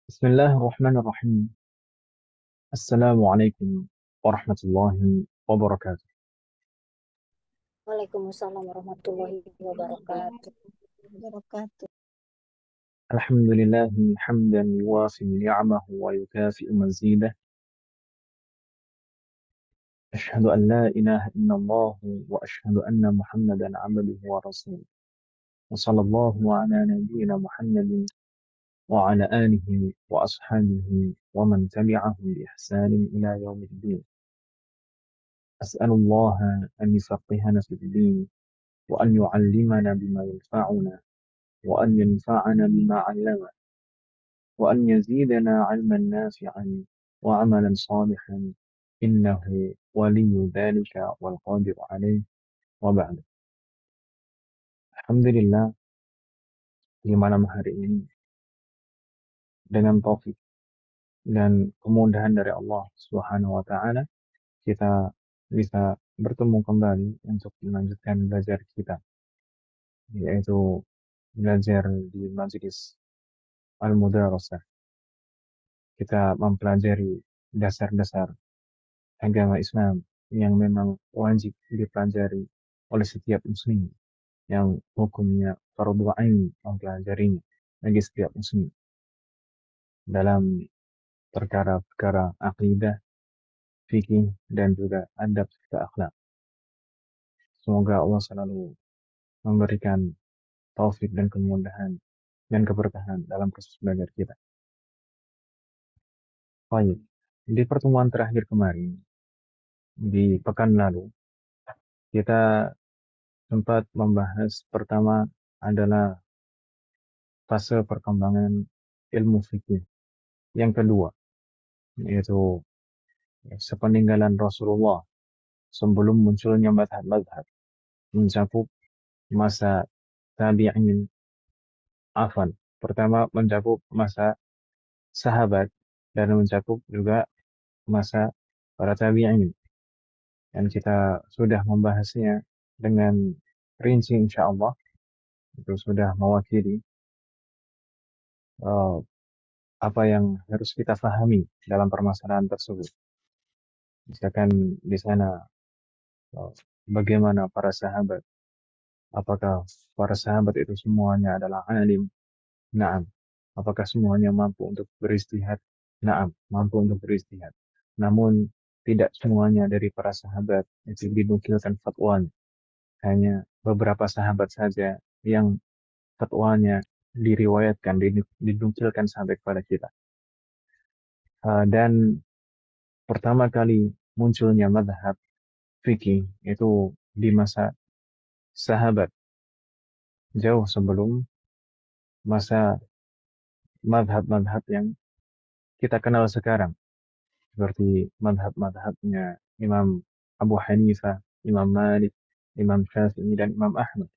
بسم الله الرحمن الرحيم. السلام عليكم ورحمة الله وبركاته. Waalaikumsalam warahmatullahi wabarakatuh. الحمد لله حمدا يوافي نعمه ويكافئ مزيده. أشهد أن لا إله إلا الله وأشهد أن محمدا عبده ورسوله، وصلى الله على نبينا محمد وعلى آله وأصحابه ومن تبعهم بإحسان إلى يوم الدين. أسأل الله أن يفقهنا في الدين، وأن يعلمنا بما ينفعنا، وأن ينفعنا بما علمنا، وأن يزيدنا علما نافعا وعملا صالحا، إنه ولي ذلك والقادر عليه. وبعد. Alhamdulillah, di malam hari ini dengan taufik dan kemudahan dari Allah Subhanahu wa taala kita bisa bertemu kembali untuk melanjutkan belajar kita, yaitu belajar di Majelis Al-Mudarasah. Kita mempelajari dasar-dasar agama Islam yang memang wajib dipelajari oleh setiap muslim, yang hukumnya fardu ain mempelajarinya bagi setiap muslim dalam perkara-perkara akidah, fikih, dan juga adab serta akhlak. Semoga Allah selalu memberikan taufik dan kemudahan dan keberkahan dalam proses belajar kita. Baik, di pertemuan terakhir kemarin, di pekan lalu, kita sempat membahas pertama adalah fase perkembangan ilmu fikih. Yang kedua, yaitu sepeninggalan Rasulullah sebelum munculnya madhab-madhab, mencakup masa tabi'in, afan. Pertama mencakup masa sahabat dan mencakup juga masa para tabi'in. Dan kita sudah membahasnya dengan rinci insya Allah. Itu sudah mewakili uh, apa yang harus kita pahami dalam permasalahan tersebut. Misalkan di sana uh, bagaimana para sahabat, apakah para sahabat itu semuanya adalah alim? Naam. Apakah semuanya mampu untuk beristihad? Naam, mampu untuk beristihad. Namun tidak semuanya dari para sahabat itu dinukilkan fatwanya. Hanya beberapa sahabat saja yang fatwanya diriwayatkan, dinukilkan sampai kepada kita. Dan pertama kali munculnya madhab fikih itu di masa sahabat, jauh sebelum masa madhab-madhab yang kita kenal sekarang, seperti madhab-madhabnya Imam Abu Hanifah, Imam Malik, Imam Syafi'i, dan Imam Ahmad.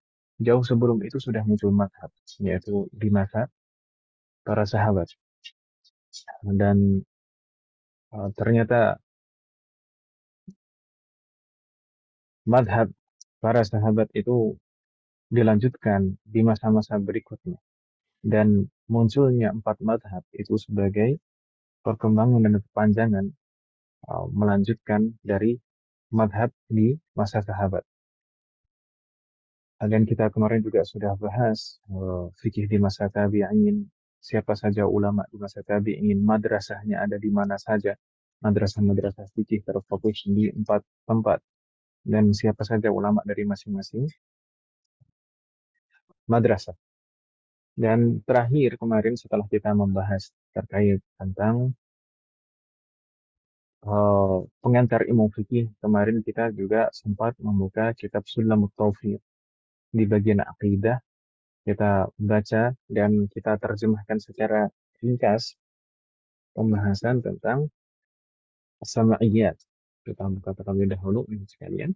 Jauh sebelum itu sudah muncul madhab, yaitu di masa para sahabat. Dan ternyata madhab para sahabat itu dilanjutkan di masa-masa berikutnya. Dan munculnya empat madhab itu sebagai perkembangan dan kepanjangan melanjutkan dari madhab di masa sahabat. Dan kita kemarin juga sudah bahas fikih di masa tabi'in, siapa saja ulama di masa tabi'in, madrasahnya ada di mana saja, madrasah-madrasah fikih terfokus di empat tempat, dan siapa saja ulama dari masing-masing madrasah. Dan terakhir kemarin setelah kita membahas terkait tentang pengantar ilmu fikih, kemarin kita juga sempat membuka kitab Sulamut Taufiq di bagian akidah. Kita baca dan kita terjemahkan secara ringkas pembahasan tentang as-sama'iyat. Kita buka terlebih dahulu ini sekalian.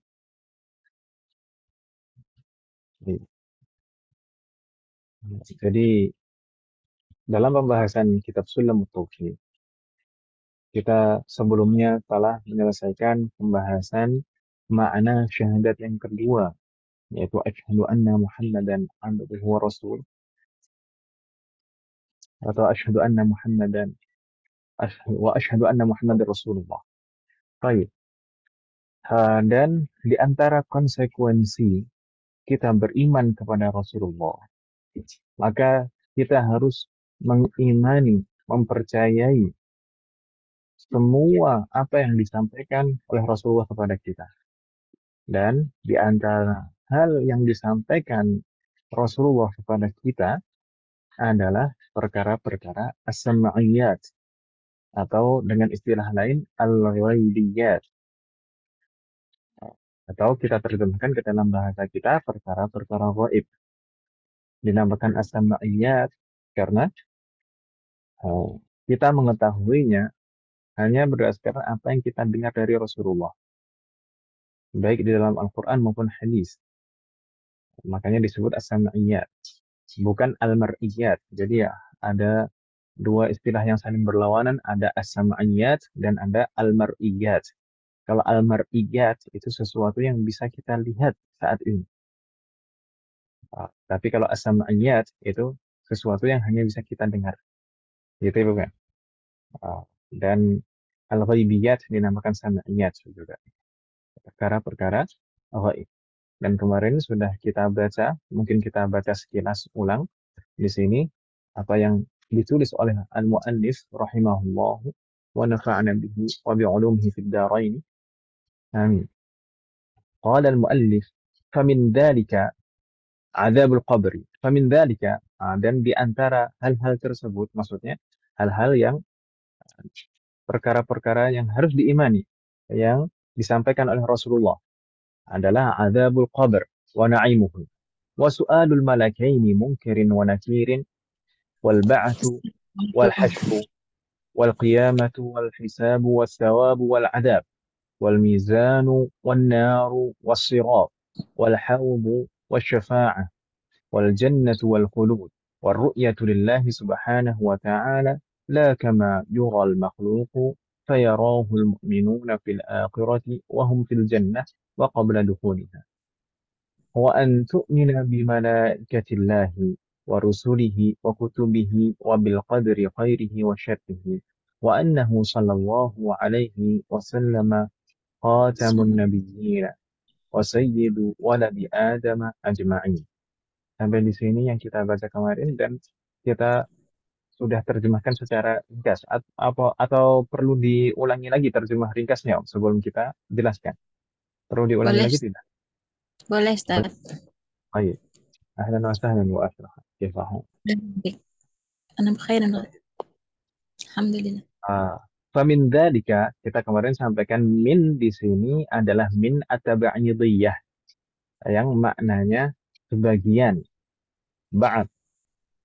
Jadi dalam pembahasan kitab Sulamut Taufiq, kita sebelumnya telah menyelesaikan pembahasan makna syahadat yang kedua, yaitu asyhadu anna Muhammadan abduhu wa rasul. atau asyhadu anna Muhammadan wa asyhadu anna Muhammadar Rasulullah. Baik. Dan di antara konsekuensi kita beriman kepada Rasulullah, maka kita harus mengimani, mempercayai semua apa yang disampaikan oleh Rasulullah kepada kita. Dan di antara hal yang disampaikan Rasulullah kepada kita adalah perkara-perkara as-sam'iyat atau dengan istilah lain al-ghaibiyat, atau kita terjemahkan ke dalam bahasa kita perkara-perkara gaib. Dinamakan as-sam'iyat karena eh, kita mengetahuinya hanya berdasarkan apa yang kita dengar dari Rasulullah, baik di dalam Al-Quran maupun hadis. Makanya disebut as-sam'iyat, bukan al-mar'iyat. Jadi ya, ada dua istilah yang saling berlawanan, ada as-sam'iyat dan ada al-mar'iyat. Kalau al-mar'iyat itu sesuatu yang bisa kita lihat saat ini. Tapi kalau as-sam'iyat itu sesuatu yang hanya bisa kita dengar. Gitu ya, bukan? Dan al-ghaibiyat dinamakan sam'iyat juga. Perkara-perkara ghaib. Dan kemarin sudah kita baca, mungkin kita baca sekilas ulang di sini apa yang ditulis oleh al-muallif rahimahullah wa nafa'ana bihi wa bi'ulumihi fid dharain. Amin. Qala al-muallif famin dzalika adzabul qabri. Famin dzalika, dan di antara hal-hal tersebut maksudnya hal-hal yang perkara-perkara yang harus diimani yang disampaikan oleh Rasulullah adalah adzabul qabr wa na'imuhu wa su'alul malakaini munkirin wa nakirin wal ba'tsu wal hasyru wal qiyamatu wal hisabu was thawabu wal adab wal mizanu wan naru was sirat wal hawdu was syafa'ah wal jannatu wal khulud wal ru'yatu lillahi subhanahu wa ta'ala la kama yura al makhluqu فيراه المؤمنون في الآخرة وهم في الجنة وقبل دخولها وأن تؤمن بملائكة الله ورسله وكتبه وبالقدر خيره وشره وأنه صلى الله عليه وسلم خاتم النبيين وسيد ولد آدم أجمعين. Sampai di sini yang kita baca kemarin dan kita sudah terjemahkan secara ringkas atau perlu diulangi lagi terjemah ringkasnya sebelum kita jelaskan. Perlu diulangi Boleh, lagi tidak? boleh Ustaz. Baik. أهلا وسهلا وأهلا كيف حالك؟ أنا بخير الحمد لله. Famin dzalika, kita kemarin sampaikan min di sini adalah min at-tabi'idiyah yang maknanya sebagian, ba'd.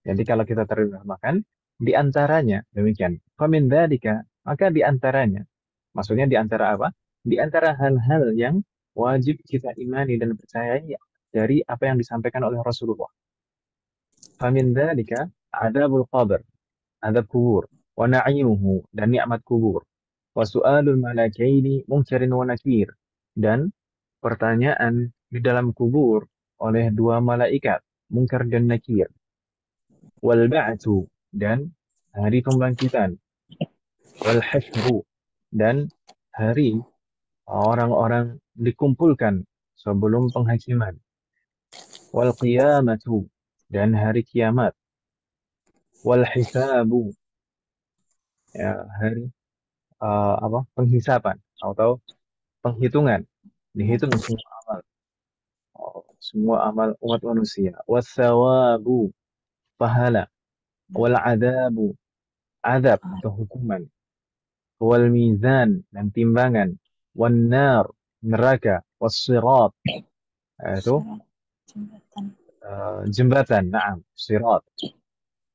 Jadi kalau kita terjemahkan di antaranya demikian. Famin dzalika, maka di antaranya, maksudnya di antara apa? Di antara hal-hal yang wajib kita imani dan percayai dari apa yang disampaikan oleh Rasulullah. Famin dzalika adabul qabr, adab kubur, wa na'imuhu dan nikmat kubur, wa su'alul malakaini munkarin wa nakir dan pertanyaan di dalam kubur oleh dua malaikat munkar dan nakir, wal ba'tsu dan hari pembangkitan, wal hasyru dan hari orang-orang dikumpulkan sebelum penghakiman, wal qiyamatu dan hari kiamat, wal hisabu ya hari penghisapan atau penghitungan, dihitung semua amal umat manusia. Wasawabu, pahala. Wal adabu, adab atau hukuman. Wal mizan dan timbangan. Wan nar, neraka. Was sirat, itu jembatan, naam, sirat.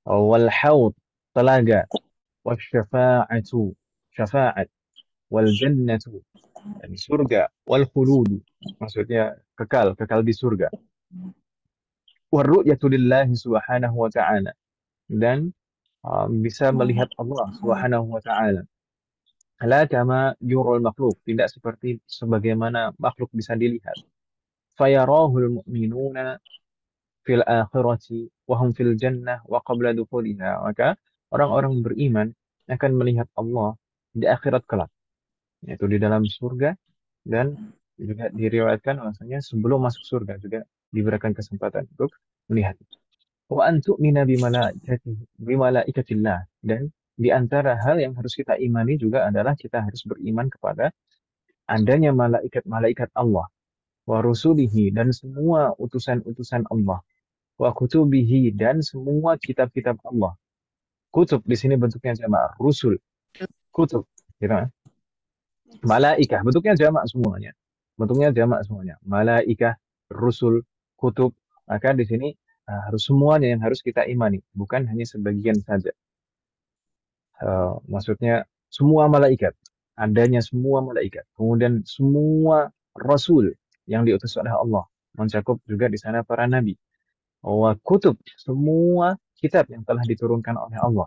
Wal haud, telaga. Was syafa'atu, syafa'at. Wal jannatu, dan surga. Wal khuludu, maksudnya kekal, kekal di surga. Warru'yatu lillahi subhanahu wa ta'ala dan bisa melihat Allah subhanahu wa ta'ala. La kama yurul makhluk, tidak seperti sebagaimana makhluk bisa dilihat. Fayarahul mu'minuna fil akhirati wa hum fil jannah wa qabla dukhuliha. Maka orang-orang beriman akan melihat Allah di akhirat kelak, yaitu di dalam surga, dan juga diriwayatkan bahwasanya sebelum masuk surga juga diberikan kesempatan untuk melihat. Wa an tu'mina bimalaikatillah, dan di antara hal yang harus kita imani juga adalah kita harus beriman kepada adanya malaikat-malaikat Allah, wa rusulihi, dan semua utusan-utusan Allah, wa kutubihi, dan semua kitab-kitab Allah. Kutub di sini bentuknya jamak, rusul, kutub, gitu kan? Malaikah bentuknya jamak semuanya. Bentuknya jamak semuanya. Malaikah, rusul, kutub. Maka di sini harus semuanya yang harus kita imani, bukan hanya sebagian saja. Maksudnya semua malaikat, adanya semua malaikat, kemudian semua rasul yang diutus oleh Allah, mencakup juga di sana para nabi. Wa kutub, semua kitab yang telah diturunkan oleh Allah.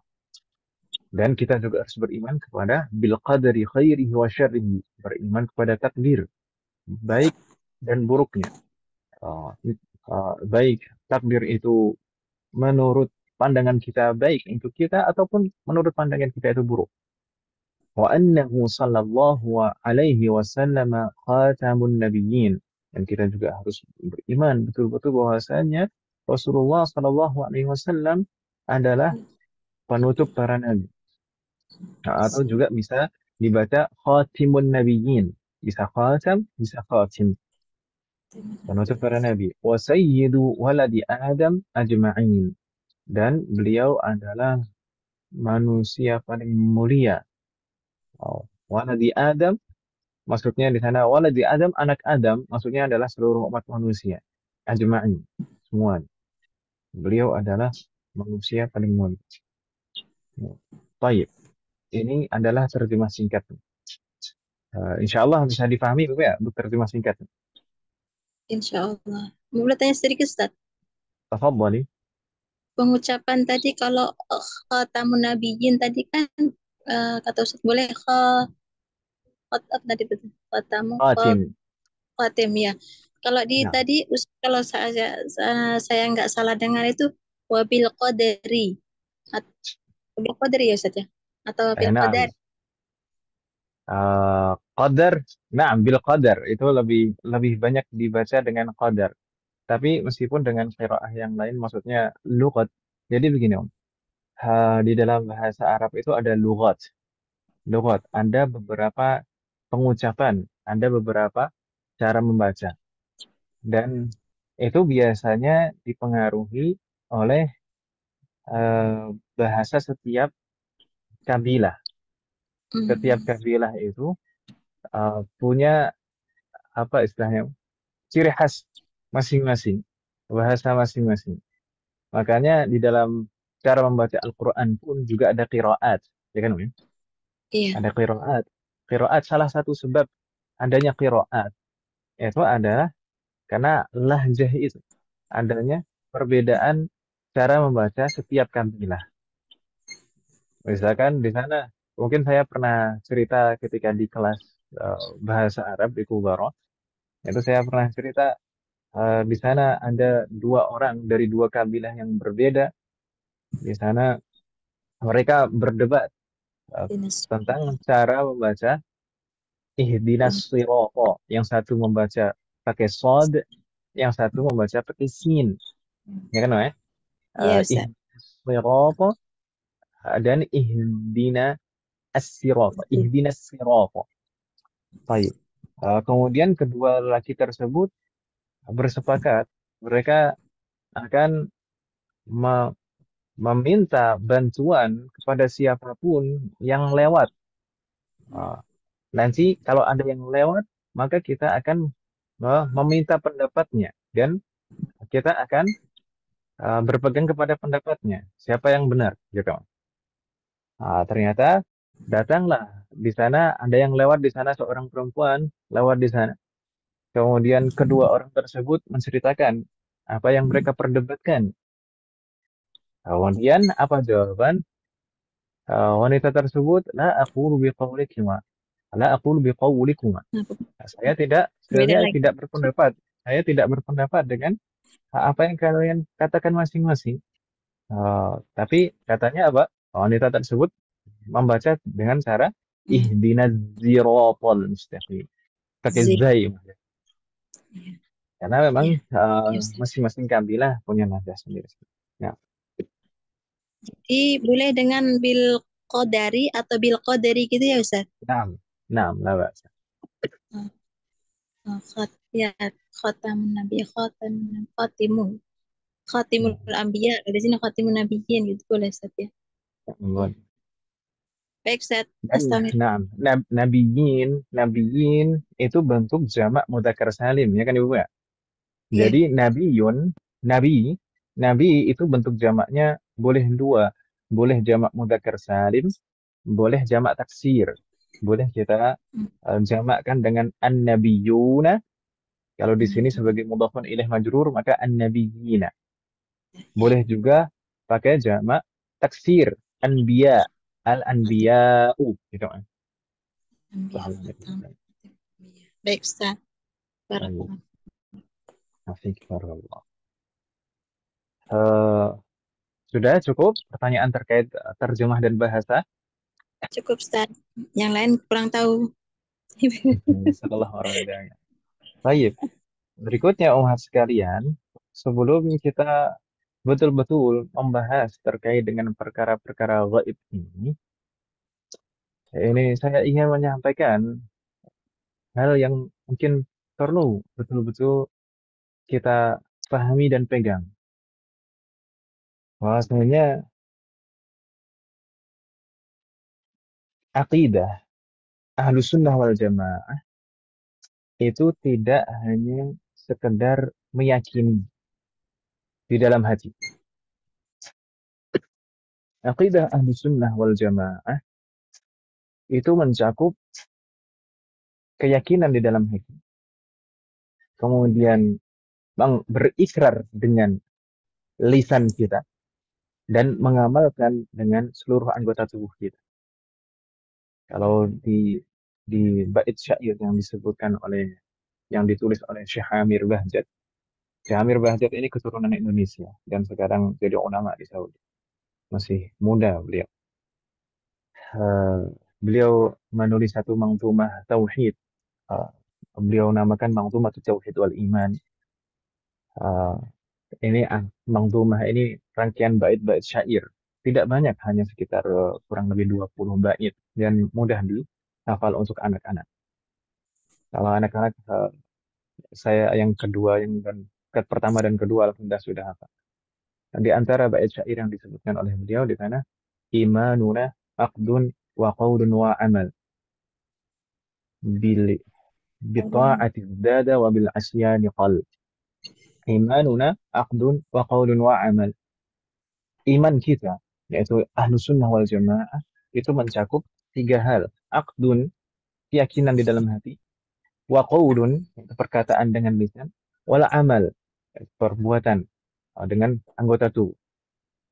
Dan kita juga harus beriman kepada bil qadari khairihi wa syarrihi, beriman kepada takdir baik dan buruknya. Baik takdir itu menurut pandangan kita baik untuk kita, ataupun menurut pandangan kita itu buruk. Wa annahu sallallahu alaihi wasallam khatamun nabiyyin, dan kita juga harus beriman betul-betul bahwasanya Rasulullah sallallahu alaihi wasallam adalah penutup para nabi. Atau juga bisa dibaca khatimun nabiyyin, bisa khatam, bisa khatim, penutup para nabi. Wa sayyidu waladi Adam ajma'in, dan beliau adalah manusia paling mulia. Waladi Adam, maksudnya di sana waladi Adam, anak Adam, maksudnya adalah seluruh umat manusia. Ajma'in, semua. Beliau adalah manusia paling mulia. Baik, ini adalah terjemah singkat. Insya Allah bisa dipahami Bapak ya, untuk terjemah singkat. Insya Allah. Mau tanya sedikit, Ustaz. Tafadhali. Pengucapan tadi kalau khatamun nabiyyin tadi kan kata Ustaz boleh apa tadi betul? Khatim. Khatim ya. Kalau di Nah, tadi kalau saya nggak salah dengar itu wabil qadari. Wabil qadari ya Ustaz ya? Atau wabil nah, qadar? qadar, nah, bil qadar itu lebih lebih banyak dibaca dengan qadar. Tapi meskipun dengan qiraah yang lain, maksudnya lughat. Jadi begini Om, di dalam bahasa Arab itu ada lughat. Lughat, ada beberapa pengucapan, ada beberapa cara membaca. Dan itu biasanya dipengaruhi oleh bahasa setiap kabilah. Setiap Hmm, kabilah itu punya apa istilahnya, ciri khas masing-masing, bahasa masing-masing. Makanya di dalam cara membaca Al-Quran pun juga ada qiraat, ya kan Win? iya. Ada qiraat. Qiraat, salah satu sebab adanya qiraat itu adalah karena lahjah itu, adanya perbedaan cara membaca setiap kabilah. Misalkan di sana, mungkin saya pernah cerita ketika di kelas bahasa Arab di Kubaro, itu saya pernah cerita di sana ada dua orang dari dua kabilah yang berbeda. Di sana mereka berdebat Dinas. tentang cara membaca ihdinas sirata. Yang satu membaca pakai sod, yang satu membaca pakai sin. Ya kan, ya? Iya Ustaz. Ihdinas sirata dan ihdina as-sirata. Ihdinas sirata. Baik. Kemudian kedua lelaki tersebut bersepakat mereka akan me- meminta bantuan kepada siapapun yang lewat. Uh, Nanti kalau ada yang lewat, maka kita akan meminta pendapatnya, dan kita akan berpegang kepada pendapatnya. Siapa yang benar, gitu. Ternyata datanglah di sana, ada yang lewat di sana, seorang perempuan lewat di sana. Kemudian kedua orang tersebut menceritakan apa yang mereka perdebatkan. Kemudian apa jawaban wanita tersebut? La aqulu biqaulikuma. La aqulu biqaulikuma. Nah, beda Saya lagi. tidak berpendapat. Saya tidak berpendapat dengan apa yang kalian katakan masing-masing. Tapi katanya apa? Wanita tersebut membaca dengan cara Hmm. ihdinas siratal mustaqim. Pakai Z. zai. Ya, Karena memang ya, ya, Ustaz. masing-masing kabilah punya nada sendiri. Ya, Jadi boleh dengan bil qadari atau bil qadari gitu ya Ustaz? nah, nah, la ba'sa. Oh, oh, ya, khatamun nabi, khatimun, khatimul Hmm, anbiya, di sini khatimun nabiyyin gitu boleh Ustaz ya? Ya. boleh. Baik Ustaz, Dan Astamir. nah, nabiyin itu bentuk jamak mudzakkar salim, ya kan Ibu ya? Ya. Jadi nabiyun, nabi, nabi itu bentuk jamaknya boleh dua, boleh jamak mudzakkar salim, boleh jamak taksir. Boleh kita Hmm. jamakkan dengan an-nabiyuna. Kalau di sini Nabi. sebagai mudhafun ilaih majrur maka an-nabiyina. Ya, Boleh juga pakai jamak taksir, anbiya, khatim al-anbiya'u gitu kan. anbiya, Paham ya? khatam. Anbiya. Baik Ustaz, Baik, barakallah. asik, barakallah. Eh, sudah cukup pertanyaan terkait terjemah dan bahasa. Cukup Ustaz. Yang lain kurang tahu. Setelah orang adanya. Baik, berikutnya umat sekalian, sebelum kita betul-betul membahas terkait dengan perkara-perkara gaib ini saya ingin menyampaikan hal yang mungkin perlu betul-betul kita pahami dan pegang. Bahwasanya akidah Ahlus Sunnah wal Jamaah itu tidak hanya sekedar meyakini di dalam hati. Aqidah Ahlus Sunnah wal Jamaah itu mencakup keyakinan di dalam hati. Kemudian berikrar dengan lisan kita dan mengamalkan dengan seluruh anggota tubuh kita. Kalau di bait syair yang disebutkan oleh yang ditulis oleh Syekh Amir Bahjat. Syekh Amir Bahjat ini keturunan Indonesia dan sekarang jadi ulama di Saudi. Masih muda beliau. Eh, beliau menulis satu mangtumah tauhid. Eh, beliau namakan mangtumah tauhid wal iman. Eh, ini mangtumah ini rangkaian bait-bait syair. Tidak banyak, hanya sekitar kurang lebih 20 bait dan mudah dihafal untuk anak-anak. Kalau anak-anak saya yang kedua pertama dan kedua alhamdulillah sudah hafal. Dan di antara bait syair yang disebutkan oleh beliau di sana imanuna aqdun wa qaulun wa amal bil bita'ati dada wa bil asyani qal. Imanuna aqdun wa qaulun wa amal. Iman kita yaitu Ahlus Sunnah wal Jamaah itu mencakup tiga hal. Aqdun, keyakinan di dalam hati, wa qaulun, perkataan dengan lisan, wal amal, perbuatan dengan anggota tubuh.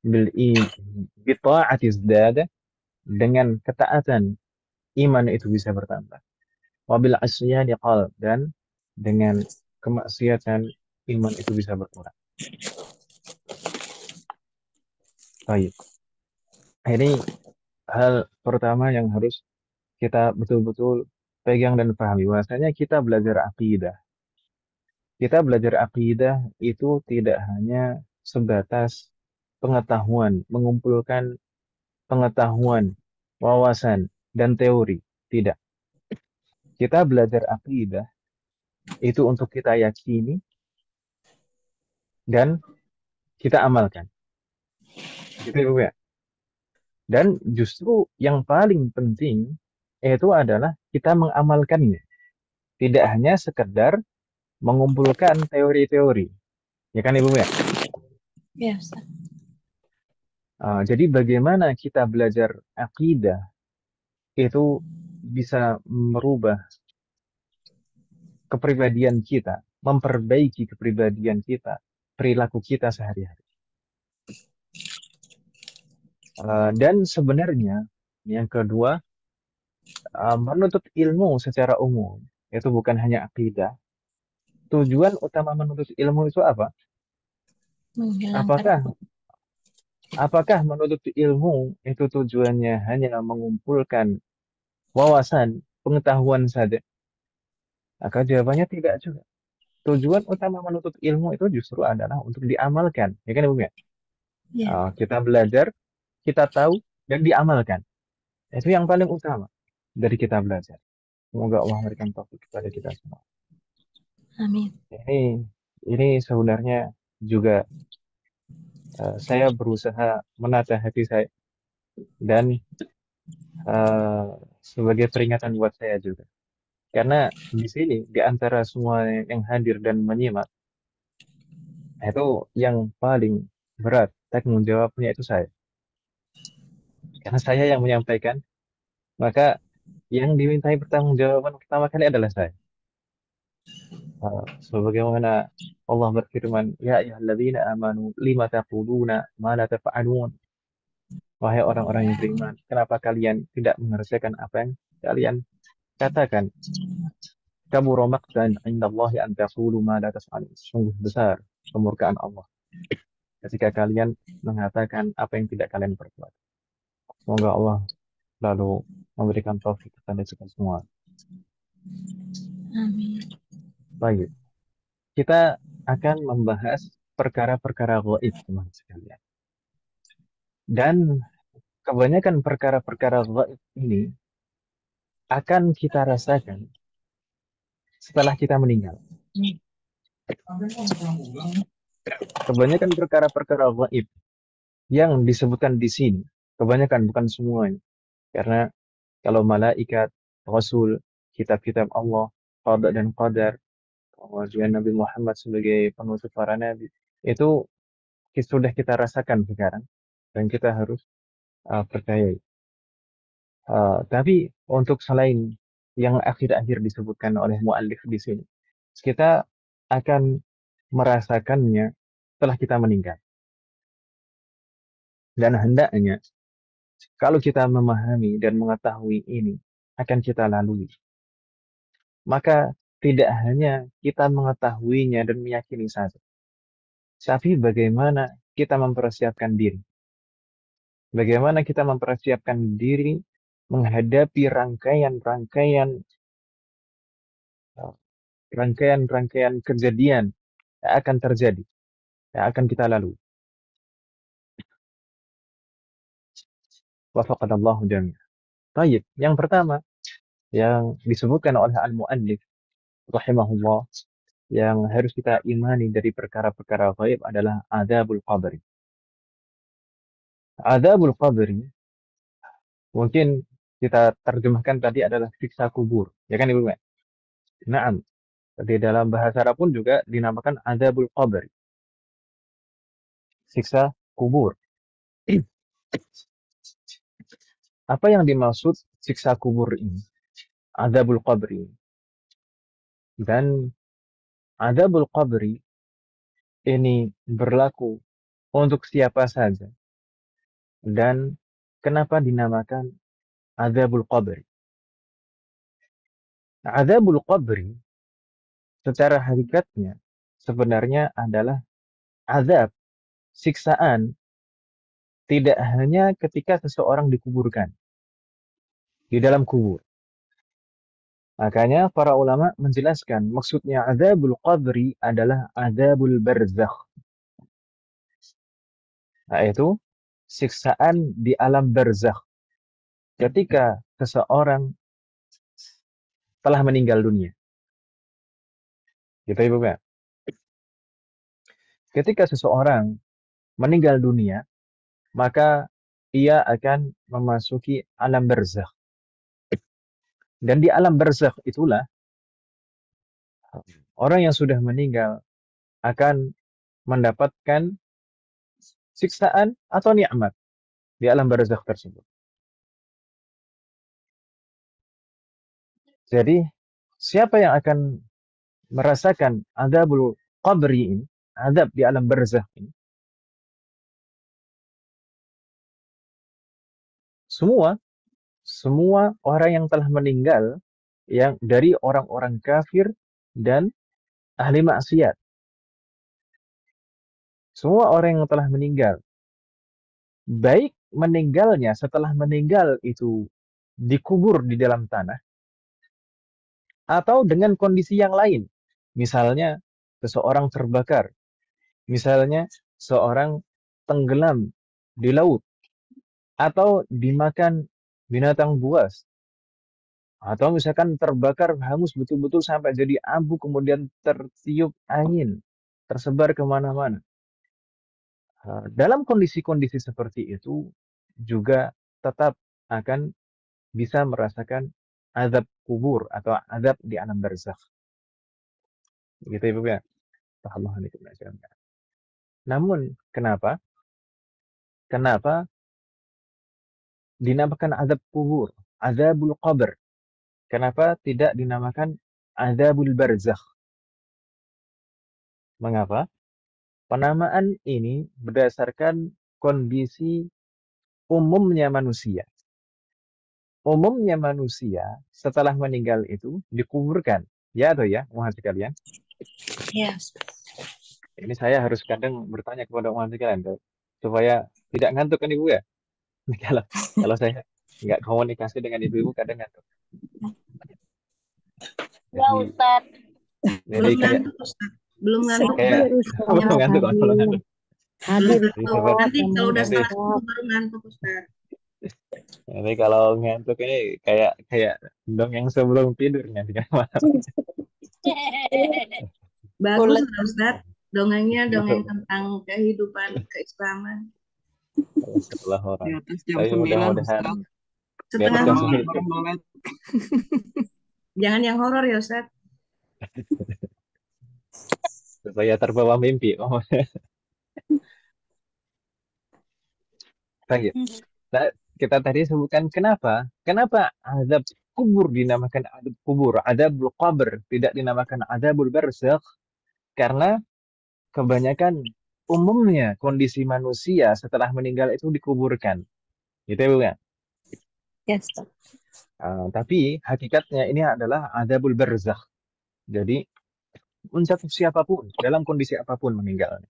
Bil bita'ati dada, dengan ketaatan iman itu bisa bertambah. Wabil asyani qal, dan dengan kemaksiatan iman itu bisa berkurang. Baik. Ini hal pertama yang harus kita betul-betul pegang dan pahami. Bahwasanya kita belajar akidah. Kita belajar akidah itu tidak hanya sebatas pengetahuan, mengumpulkan pengetahuan, wawasan, dan teori. Tidak. Kita belajar akidah itu untuk kita yakini dan kita amalkan. Gitu ya, Bu, ya. Dan justru yang paling penting itu adalah kita mengamalkannya. Tidak hanya sekedar mengumpulkan teori-teori. Ya kan Ibu ya? Ya, Ustaz. Jadi bagaimana kita belajar akidah itu bisa merubah kepribadian kita, memperbaiki kepribadian kita, perilaku kita sehari-hari. Dan sebenarnya yang kedua, menuntut ilmu secara umum itu bukan hanya akidah. Tujuan utama menuntut ilmu itu apa? Menghilangkan Apakah Apakah menuntut ilmu itu tujuannya hanya mengumpulkan wawasan, pengetahuan saja? Maka jawabannya tidak juga. Tujuan utama menuntut ilmu itu justru adalah untuk diamalkan. Ya kan, Ibu ya? Ya. Kita belajar, kita tahu, dan diamalkan. Itu yang paling utama dari kita belajar. Semoga Allah memberikan taufik kepada kita semua. Amin. Ini, ini sebenarnya juga saya berusaha menata hati saya dan eh, sebagai peringatan buat saya juga. Karena di sini, di antara semua yang hadir dan menyimak, itu yang paling berat tanggung jawabnya itu saya. Karena saya yang menyampaikan, maka yang dimintai pertanggungjawaban pertama kali adalah saya. Sebagaimana Allah berfirman, Ya ayyuhalladzina amanu lima taquluna ma la taf'alun. Wahai orang-orang yang beriman, kenapa kalian tidak mengerjakan apa yang kalian katakan? Kabura maqtan indallahi an taqulu ma la taf'alun. Sungguh besar kemurkaan Allah ketika kalian mengatakan apa yang tidak kalian perbuat. Semoga Allah lalu memberikan taufik kepada kita semua. Amin. Baik, kita akan membahas perkara-perkara gaib, teman sekalian. Dan kebanyakan perkara-perkara gaib ini akan kita rasakan setelah kita meninggal. Kebanyakan perkara-perkara gaib yang disebutkan di sini, kebanyakan bukan semuanya. Karena kalau malaikat, rasul, kitab-kitab Allah, qada dan qadar, kemudian Nabi Muhammad sebagai penutup para nabi, itu sudah kita rasakan sekarang dan kita harus percayai. Tapi untuk selain yang akhir-akhir disebutkan oleh muallif di sini, kita akan merasakannya setelah kita meninggal. Dan hendaknya kalau kita memahami dan mengetahui ini akan kita lalui, maka tidak hanya kita mengetahuinya dan meyakini saja, tapi bagaimana kita mempersiapkan diri. Bagaimana kita mempersiapkan diri menghadapi rangkaian-rangkaian rangkaian-rangkaian kejadian yang akan terjadi, yang akan kita lalui. Wafaqadallahu jami'an. Baik, yang pertama yang disebutkan oleh al-muallif rahimahullah yang harus kita imani dari perkara-perkara gaib adalah adzabul qabri. Adzabul qabri mungkin kita terjemahkan tadi adalah siksa kubur, ya kan Ibu? Naam. Di dalam bahasa Arab pun juga dinamakan adzabul qabri, siksa kubur. Apa yang dimaksud siksa kubur ini? Adzabul qabri. Dan adzabul qabri ini berlaku untuk siapa saja. Dan kenapa dinamakan adzabul qabri? Adzabul qabri secara hakikatnya sebenarnya adalah azab, siksaan tidak hanya ketika seseorang dikuburkan di dalam kubur. Makanya para ulama menjelaskan maksudnya adzabul qabri adalah adzabul barzakh, yaitu siksaan di alam barzakh ketika seseorang telah meninggal dunia. Gitu Ibu kan? Ketika seseorang meninggal dunia, maka ia akan memasuki alam barzakh. Dan di alam barzakh itulah orang yang sudah meninggal akan mendapatkan siksaan atau nikmat di alam barzakh tersebut. Jadi, siapa yang akan merasakan adzabul qabri ini, azab di alam barzakh ini? Semua, semua orang yang telah meninggal yang dari orang-orang kafir dan ahli maksiat. Semua orang yang telah meninggal baik meninggalnya setelah meninggal itu dikubur di dalam tanah atau dengan kondisi yang lain. Misalnya seseorang terbakar, misalnya seorang tenggelam di laut atau dimakan binatang buas atau misalkan terbakar hangus betul-betul sampai jadi abu kemudian tertiup angin tersebar kemana-mana. Dalam kondisi-kondisi seperti itu juga tetap akan bisa merasakan azab kubur atau azab di alam barzakh. Gitu ya, Bu ya. Allah alaikum wasallam. Namun, kenapa? Kenapa dinamakan azab kubur, azabul qabr? Kenapa tidak dinamakan azabul barzakh? Mengapa? Penamaan ini berdasarkan kondisi umumnya manusia. Umumnya manusia setelah meninggal itu dikuburkan. Ya atau ya, mohon sekalian. Ya. Ini saya harus kadang bertanya kepada mohon sekalian supaya tidak ngantuk kan Ibu ya. Kalau kalau saya nggak komunikasi dengan ibu-ibu kadang ngantuk. Ya, Jadi Ustaz. jadi Belum kayak ngantuk, Ustaz. Belum ngantuk. kayak belum ngantuk kalau belum ngantuk. Belum Jadi ngantuk. seperti Nanti kalau udah nanti setengah 10 baru ngantuk, Ustaz. nanti kalau ngantuk ini kayak kayak dongeng sebelum tidur nanti kan malam. Bagus lah, Ustaz. Dongengnya dongeng tentang kehidupan keislaman. Setelah Di orang. atas jam Tapi 9, mudah-mudahan Ustaz. di atas Setengah jam Baru 9 baru melek. Jangan yang horor ya, Ustaz. supaya terbawa mimpi. Oh, baik. Nah, kita tadi sebutkan kenapa? Kenapa azab kubur dinamakan azab kubur, azabul qabr tidak dinamakan azabul barzakh? Karena kebanyakan umumnya kondisi manusia setelah meninggal itu dikuburkan. Gitu ya, Bu ya? Yes. Tapi hakikatnya ini adalah azabul barzakh. Jadi mencakup siapapun dalam kondisi apapun meninggal.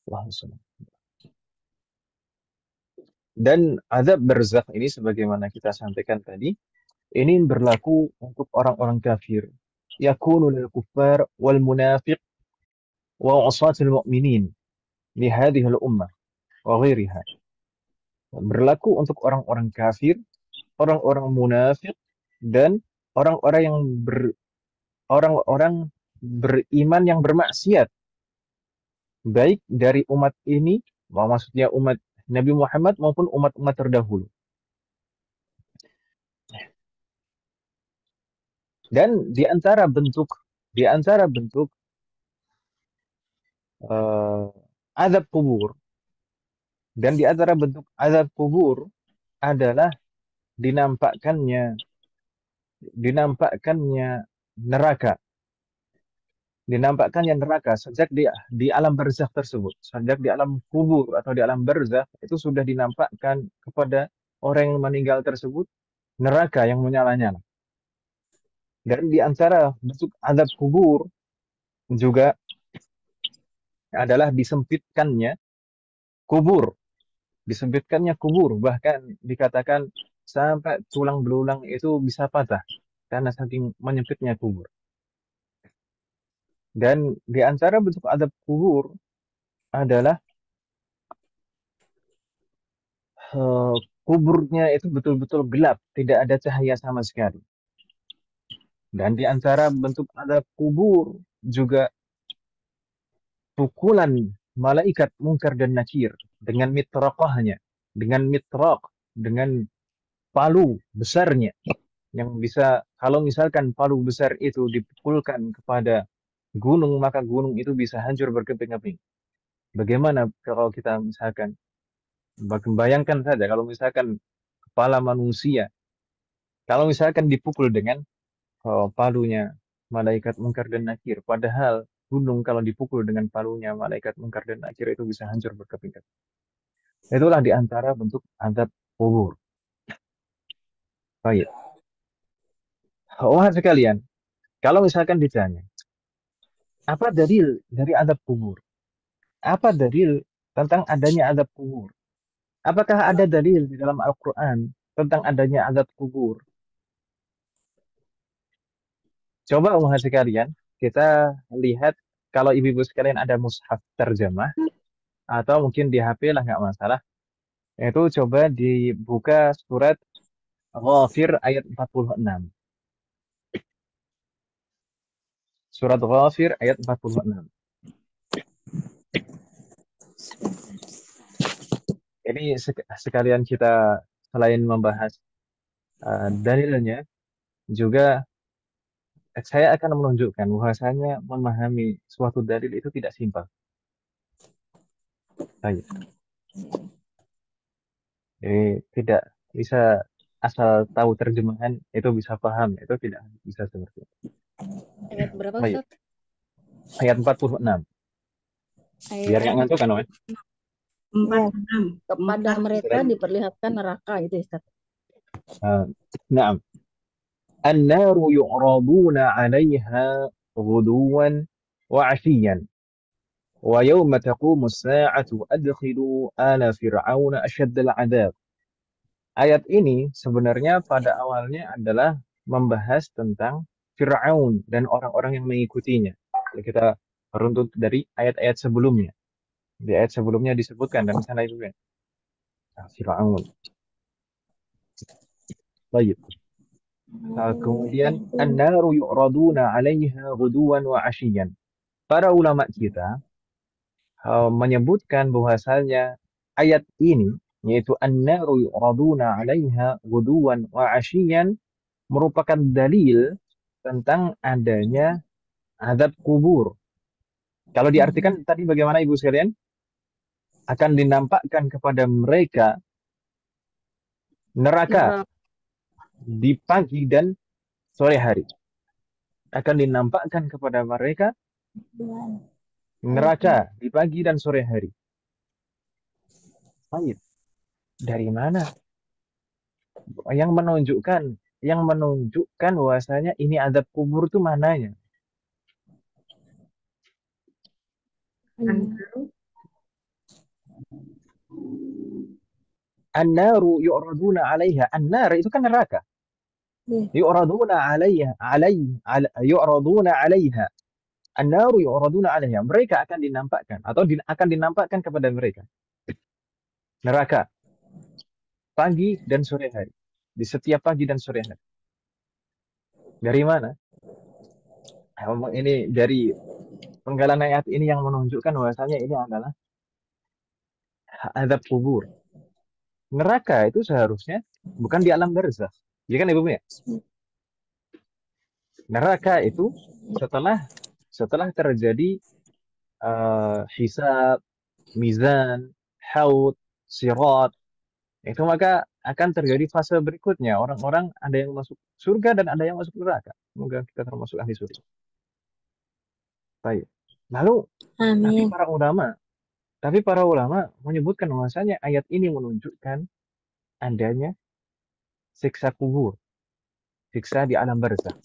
Allahu. Dan azab barzakh ini sebagaimana kita sampaikan tadi, ini berlaku untuk orang-orang kafir. Yakunu lil kuffar wal munafiq wa usatil mu'minin li hadhihi al ummah wa ghairiha. Berlaku untuk orang-orang kafir, orang-orang munafik dan orang-orang yang orang-orang beriman yang bermaksiat baik dari umat ini, maksudnya umat Nabi Muhammad maupun umat-umat terdahulu. Dan di antara bentuk azab kubur dan di antara bentuk azab kubur adalah dinampakkannya neraka. Dinampakkannya neraka sejak di alam barzakh tersebut, sejak di alam kubur atau di alam barzakh itu sudah dinampakkan kepada orang yang meninggal tersebut neraka yang menyala-nyala. Dan di antara bentuk azab kubur juga adalah disempitkannya kubur, bahkan dikatakan sampai tulang belulang itu bisa patah karena saking menyempitnya kubur. Dan di antara bentuk azab kubur adalah kuburnya itu betul-betul gelap, tidak ada cahaya sama sekali. Dan di antara bentuk azab kubur juga pukulan malaikat mungkar dan nakir dengan mitraqahnya, dengan palu besarnya yang bisa kalau misalkan palu besar itu dipukulkan kepada gunung maka gunung itu bisa hancur berkeping-keping. Bagaimana kalau kita misalkan bayangkan saja kalau misalkan kepala manusia kalau misalkan dipukul dengan palunya malaikat mungkar dan nakir padahal gunung kalau dipukul dengan palunya malaikat mungkar dan nakir itu bisa hancur berkeping-keping. Itulah di antara bentuk azab kubur. Baik. Wahai sekalian, kalau misalkan ditanya, apa dalil dari azab kubur? Apa dalil tentang adanya azab kubur? Apakah ada dalil di dalam Al-Quran tentang adanya azab kubur? Coba umat sekalian, kita lihat kalau ibu-ibu sekalian ada mushaf terjemah atau mungkin di HP lah nggak masalah. Itu coba dibuka surat Ghafir ayat 46. Surat Ghafir ayat 46. Ini sekalian kita selain membahas dalilnya, juga saya akan menunjukkan bahwasanya memahami suatu dalil itu tidak simpel. Baik. Jadi tidak bisa asal tahu terjemahan itu bisa paham, itu tidak bisa seperti itu. Ayat berapa, Baik. Ustaz? Ayat 46. Biar nggak ngantuk kan, Om? 46. Kepada mereka diperlihatkan neraka itu, Ustaz. Naam. An-naru yu'raduna 'alaiha ghuduwan wa 'ashiyan. Wa yawma taqumu as-sa'atu adkhilu ala fir'auna asyaddal 'adzab. Ayat ini sebenarnya pada awalnya adalah membahas tentang Fir'aun dan orang-orang yang mengikutinya. Jadi kita runtut dari ayat-ayat sebelumnya. Di ayat sebelumnya disebutkan dan sana itu ya. Fir'aun. Baik. Kemudian an-naru yu'raduna 'alaiha ghuduwan wa 'ashiyan. Para ulama kita menyebutkan bahwasanya ayat ini yaitu an-naru yu'raduna 'alaiha ghuduwan wa 'ashiyan merupakan dalil tentang adanya azab kubur. Kalau diartikan tadi bagaimana Ibu sekalian? Akan dinampakkan kepada mereka neraka di pagi dan sore hari. Akan dinampakkan kepada mereka neraka di pagi dan sore hari. Baik. Dari mana? Yang menunjukkan bahwasanya ini azab kubur itu mananya? An-naru yu'raduna 'alaiha. An-nar itu kan neraka. Yu'raduna 'alaiha, yu'raduna 'alaiha. An-naru yu'raduna 'alaiha. Mereka akan dinampakkan atau akan dinampakkan kepada mereka neraka pagi dan sore hari. Di setiap pagi dan sore hari. Dari mana? Ini dari penggalan ayat ini yang menunjukkan bahwasanya ini adalah azab kubur. Neraka itu seharusnya bukan di alam barzakh. Ya kan Ibu ya? Neraka itu setelah terjadi hisab, mizan, haud, sirat, itu maka akan terjadi fase berikutnya. Orang-orang ada yang masuk surga dan ada yang masuk neraka. Semoga kita termasuk ahli surga. Baik. Lalu, Amin. tapi para ulama menyebutkan bahwasanya ayat ini menunjukkan adanya siksa kubur, siksa di alam barzakh.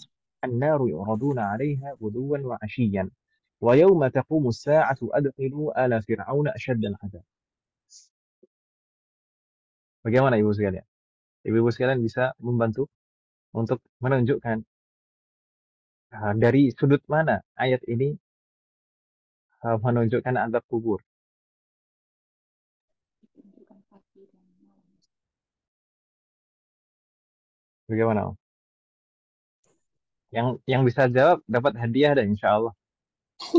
An-naru yu'raduna 'alaiha ghuduwan wa 'ashiyyan. Wa yawma taqumu as-sa'atu adkhilu ala fir'auna asyaddal 'adzab. Bagaimana Ibu sekalian? Ibu sekalian bisa membantu untuk menunjukkan dari sudut mana ayat ini menunjukkan azab kubur. Bagaimana Om? Yang bisa jawab dapat hadiah dan insya Allah.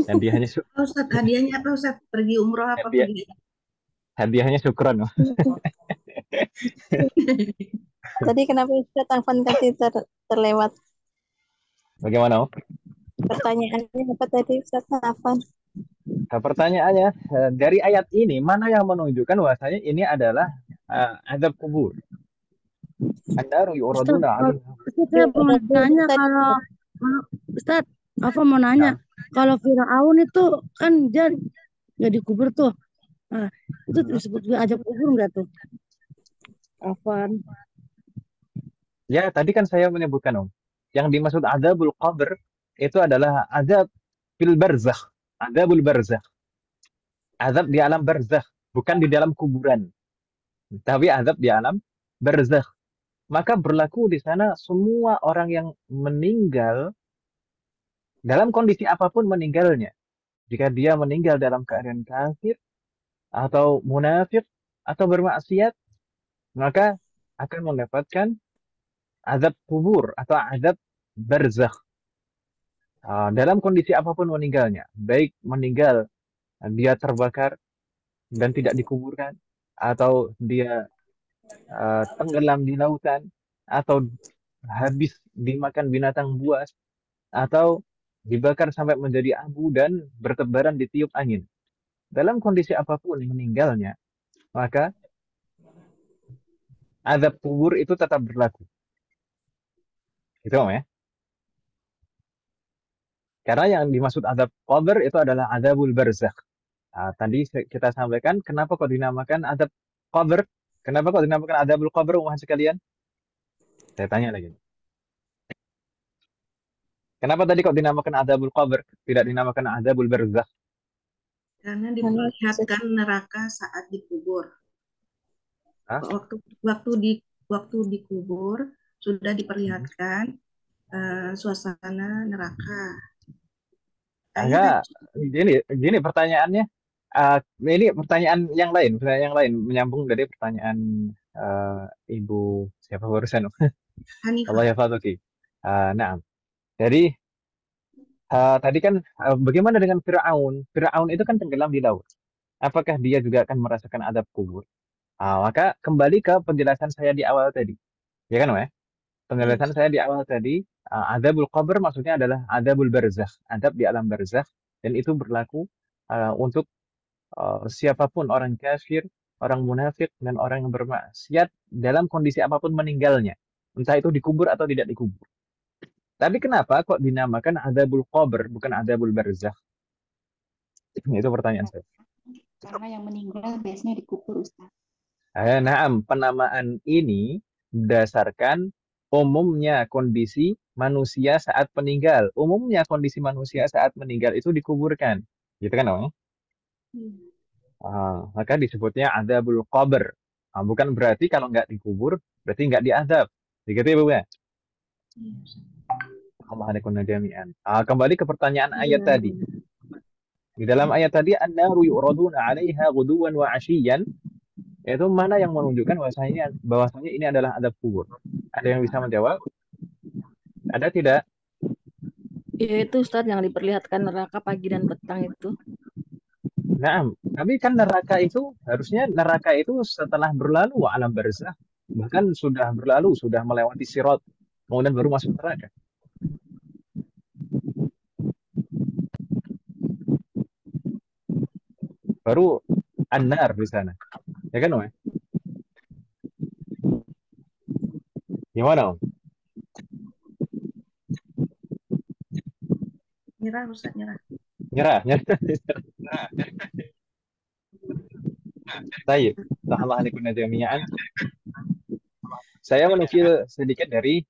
Hadiahnya Ustaz, hadiahnya apa Ustaz? Pergi umroh apa pergi? Hadiahnya syukron. Tadi kenapa Ustaz Afan tadi terlewat? Bagaimana Om? Pertanyaannya apa tadi Ustaz Afan? Pertanyaannya dari ayat ini mana yang menunjukkan bahwasanya ini adalah azab kubur? An-naru yu'raduna 'alaiha. Saya mau tanya kalau Ustaz, apa mau nanya? Kalau Firaun itu kan dia nggak dikubur tuh. Nah, itu disebut azab kubur nggak tuh? Afan. Ya, tadi kan saya menyebutkan Om. Yang dimaksud azabul qabr itu adalah azab fil barzakh. Azabul barzakh. Azab di alam barzakh, bukan di dalam kuburan. tapi azab di alam barzakh. Maka berlaku di sana semua orang yang meninggal dalam kondisi apapun meninggalnya. Jika dia meninggal dalam keadaan kafir atau munafik atau bermaksiat, maka akan mendapatkan azab kubur atau azab barzakh. Dalam kondisi apapun meninggalnya, baik meninggal dia terbakar dan tidak dikuburkan, atau dia tenggelam di lautan, atau habis dimakan binatang buas, atau dibakar sampai menjadi abu dan bertebaran ditiup angin. Dalam kondisi apapun meninggalnya, maka azab kubur itu tetap berlaku. Gitu ya. Karena yang dimaksud azab qabr itu adalah azabul barzakh. Tadi kita sampaikan kenapa kok dinamakan azab qabr? Kenapa kok dinamakan azabul qabr, umat sekalian? Saya tanya lagi. Kenapa tadi kok dinamakan azabul qabr, tidak dinamakan azabul barzakh? Karena diperlihatkan neraka saat dikubur. Hah? Waktu dikubur sudah diperlihatkan suasana neraka. Enggak, gini pertanyaannya. Ini pertanyaan yang lain, menyambung dari pertanyaan Ibu siapa barusan? Hanifah. Allah yafadzuki. Nah, jadi tadi kan bagaimana dengan Fir'aun? Fir'aun itu kan tenggelam di laut. Apakah dia juga akan merasakan azab kubur? Maka kembali ke penjelasan saya di awal tadi. Ya kan, Weh? Penjelasan saya di awal tadi, azabul qabr maksudnya adalah azabul barzakh, azab di alam barzakh, dan itu berlaku untuk siapapun, orang kafir, orang munafik, dan orang yang bermaksiat dalam kondisi apapun meninggalnya. Entah itu dikubur atau tidak dikubur. Tapi kenapa kok dinamakan azabul qabr, bukan azabul barzakh? Itu pertanyaan saya. Karena yang meninggal biasanya dikubur, Ustaz. Naam, penamaan ini berdasarkan umumnya kondisi manusia saat meninggal. Umumnya kondisi manusia saat meninggal itu dikuburkan. Gitu kan, Om? Maka disebutnya azabul qabr. Bukan berarti kalau nggak dikubur, berarti nggak diazab. Begitu ya, Bu ya? Kembali ke pertanyaan ayat tadi. Di dalam ayat tadi, an-naru yu'raduna 'alaiha ghuduwan wa 'ashiyyan, yaitu mana yang menunjukkan bahwasanya ini adalah azab kubur. Ada yang bisa menjawab? Ada tidak? Ya itu Ustadz yang diperlihatkan neraka pagi dan petang itu. Nah, tapi kan neraka itu harusnya setelah berlalu alam barzakh, bahkan sudah berlalu, sudah melewati sirat, kemudian baru masuk neraka. Baru an-nar di sana. Ya kan, Om? Gimana, Om? Nyerah, Ustaz, nyerah. Nyerah. Baik. Allah alaikum jami'an. Saya menukil sedikit dari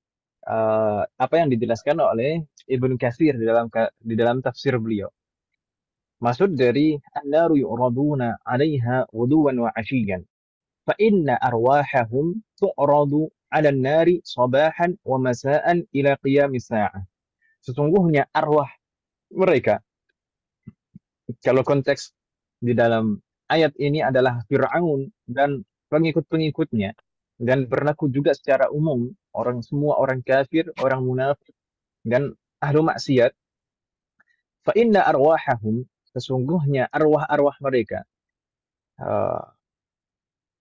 apa yang dijelaskan oleh Ibnu Katsir di dalam tafsir beliau. Maksud dari an-naru yu'raduna 'alaiha ghuduwan wa 'ashiyyan. Fa inna arwahahum tu'radu 'ala an-nari sabahan wa masa'an ila qiyamis sa'ah. Sesungguhnya arwah mereka, kalau konteks di dalam ayat ini adalah Fir'aun dan pengikut-pengikutnya, dan berlaku juga secara umum semua orang kafir, orang munafik, dan ahlu maksiat. Fa inna arwahahum, sesungguhnya arwah-arwah mereka,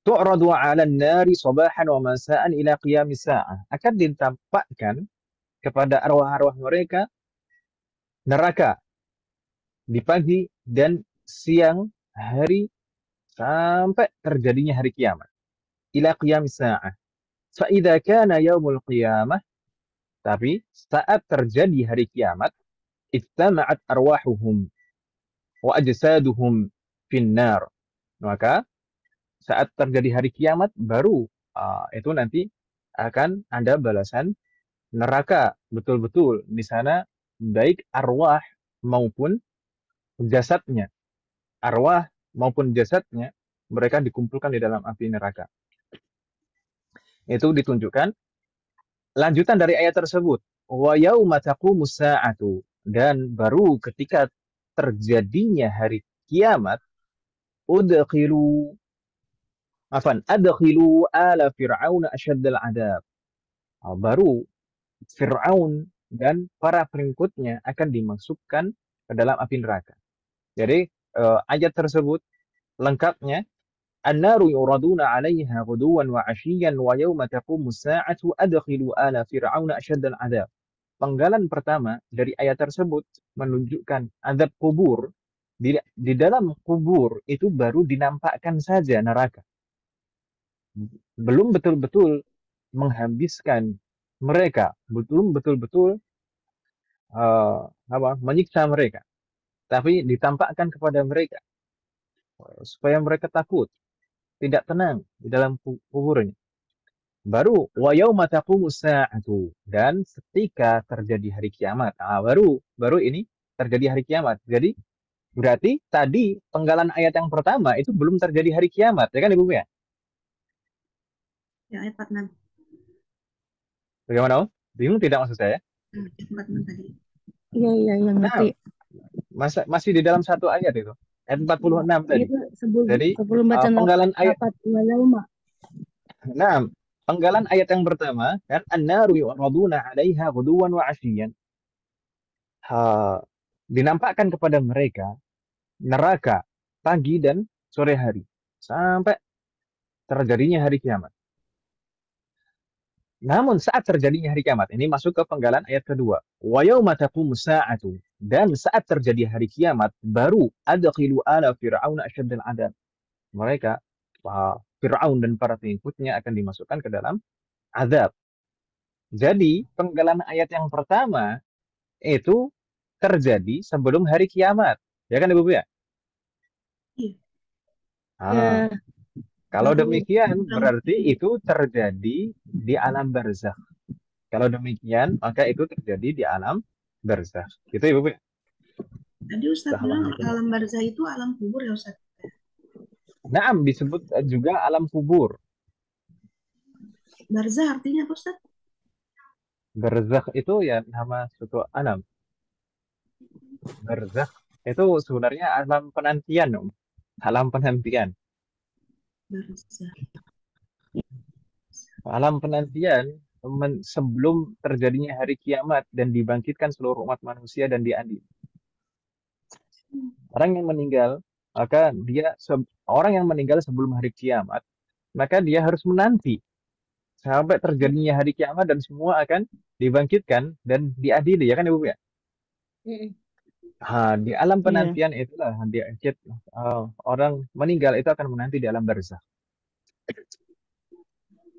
tu'radu 'ala an-nari sabahan wa masa'an ila qiyamis sa'ah, akan ditampakkan kepada arwah-arwah mereka neraka di pagi dan siang hari sampai terjadinya hari kiamat. Ila qiyamis sa'ah. Fa idza kana yaumul qiyamah, tapi saat terjadi hari kiamat, ijtama'at arwahuhum wa ajsaduhum finnar. Maka saat terjadi hari kiamat baru itu nanti akan ada balasan neraka betul-betul di sana, baik arwah maupun jasadnya. Arwah maupun jasadnya mereka dikumpulkan di dalam api neraka. Itu ditunjukkan lanjutan dari ayat tersebut. Wa yauma taqumus sa'atu, dan baru ketika terjadinya hari kiamat, udkhilu adkhilu ala fir'auna asyaddal adab. Baru Fir'aun dan para pengikutnya akan dimasukkan ke dalam api neraka. Jadi ayat tersebut lengkapnya, An-naru yuraduna 'alaiha ghuduwan wa 'ashiyyan wa yawma taqumus sa'atu adkhilu ala fir'auna asyaddal 'adzab. Penggalan pertama dari ayat tersebut menunjukkan azab kubur. Di dalam kubur itu baru dinampakkan saja neraka. Belum betul-betul menghabiskan mereka, belum betul-betul menyiksa mereka. Tapi ditampakkan kepada mereka supaya mereka takut, tidak tenang di dalam kuburnya. Baru wa yauma taqumus sa'atu, dan ketika terjadi hari kiamat. Baru ini terjadi hari kiamat. Jadi berarti tadi penggalan ayat yang pertama itu belum terjadi hari kiamat, ya kan Ibu ya? Ya, ayat 46. Bagaimana Om? Bingung tidak maksud saya? Ayat 46 tadi. Iya, ngerti. Masih di dalam satu ayat itu. Ayat 46 tadi. Itu Jadi sebelum baca penggalan ayat. wa yauma. Nah, penggalan ayat yang pertama kan, an-naru yu'raduna 'alaiha ghuduwan wa 'ashiyyan. Dinampakkan kepada mereka neraka pagi dan sore hari sampai terjadinya hari kiamat. Namun saat terjadinya hari kiamat, ini masuk ke penggalan ayat kedua. Wa yauma taqumus sa'atu, dan saat terjadi hari kiamat baru adkhilu ala fir'auna asyaddal 'adzab. Mereka Fir'aun dan para pengikutnya akan dimasukkan ke dalam azab. Jadi penggalan ayat yang pertama itu terjadi sebelum hari kiamat, ya kan Ibu ya? Iya. Kalau Baru demikian bilang berarti itu terjadi di alam barzakh. Kalau demikian maka itu terjadi di alam barzakh. Gitu Ibu ya? Tadi Ustaz bilang alam barzah itu alam kubur ya Ustaz? Naam, disebut juga alam kubur. Barzah artinya apa Ustaz? Barzakh itu ya nama suatu alam. Barzakh itu sebenarnya alam penantian, Om. Alam penantian. Barzah. Alam penantian sebelum terjadinya hari kiamat dan dibangkitkan seluruh umat manusia dan diadil. Orang yang meninggal, maka orang yang meninggal sebelum hari kiamat, maka dia harus menanti sampai terjadinya hari kiamat dan semua akan dibangkitkan dan diadili, ya kan Ibu ya? Di alam penantian itulah orang meninggal itu akan menanti di alam barzakh.